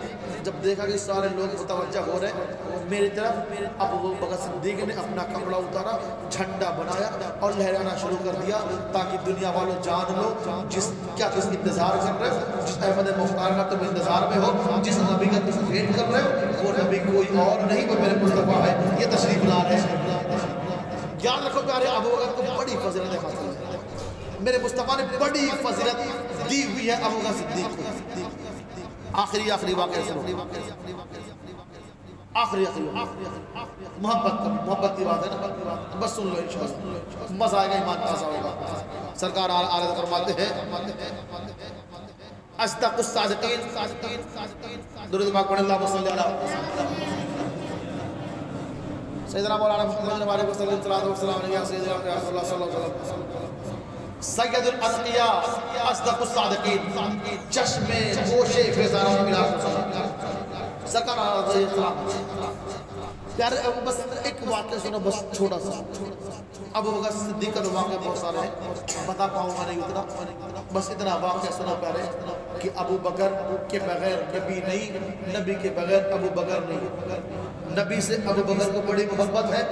جب دیکھا کہ سارے لوگ متوجہ ہو رہے ہیں میری طرف، ابو بکر صدیق نے اپنا کپڑا اتارا، جھنڈا بنایا اور لہرانا شروع کر دیا تاکہ دنیا والوں جان لو جس انتظار کر رہے ہو، جس احمد مختار کا تم انتظار میں ہو، جس نبی کا تم ویٹ کر رہے ہو، وہ نبی کوئی اور نہیں، وہ میرے مصطفیٰ ہے، یہ تشریف لا رہے ہیں۔ یاد رکھو پیارے ابو بکر کو بڑی فضیلت حاصل ہے، میرے مصطفیٰ نے بڑی فضیلت دی ہوئی ہے ابو بکر صدیق کو۔ آخری واقعہ سنو، آخری محبت کی بات ہے نا، بس سن لو انشاءاللہ مزہ آئے گا، ایمان تازہ ہوگا۔ سرکار آلہ فرماتے ہیں اصدق الصادقین، درود پاک پڑھیں اللہم صلی اللہ علیہ وسلم سیدنا مولانا محمد علیہ وسلم سیدنا رسول اللہ صلی اللہ علیہ وسلم سید الاتقیاء اصدق الصادقین، چشم گوش فیضان ملا سرکار علیہ السلام۔ پیارے بس ایک واقعہ سنو، بس چھوٹا سا۔ ابو بکر صدیق کا واقعہ بہت سارے ہیں، بتا پاؤں گا نہیں اتنا، بس اتنا واقعہ سنو پیارے کہ ابو بکر کے بغیر نبی نہیں، نبی کے بغیر ابو بکر نہیں۔ نبی سے ابو بکر کو بڑی محبت ہے،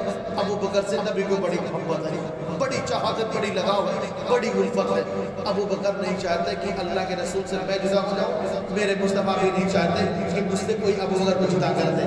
ابو بکر سے نبی کو بڑی محبت ہے، بڑی چاہت ہے، بڑی لگاؤ ہے، بڑی الفت ہے۔ ابو بکر نہیں چاہتے کہ اللہ کے رسول سے میں جدا ہو جاؤں، میرے مصطفیٰ بھی نہیں چاہتے کہ مجھ سے کوئی ابو بکر کو جدا کر دے۔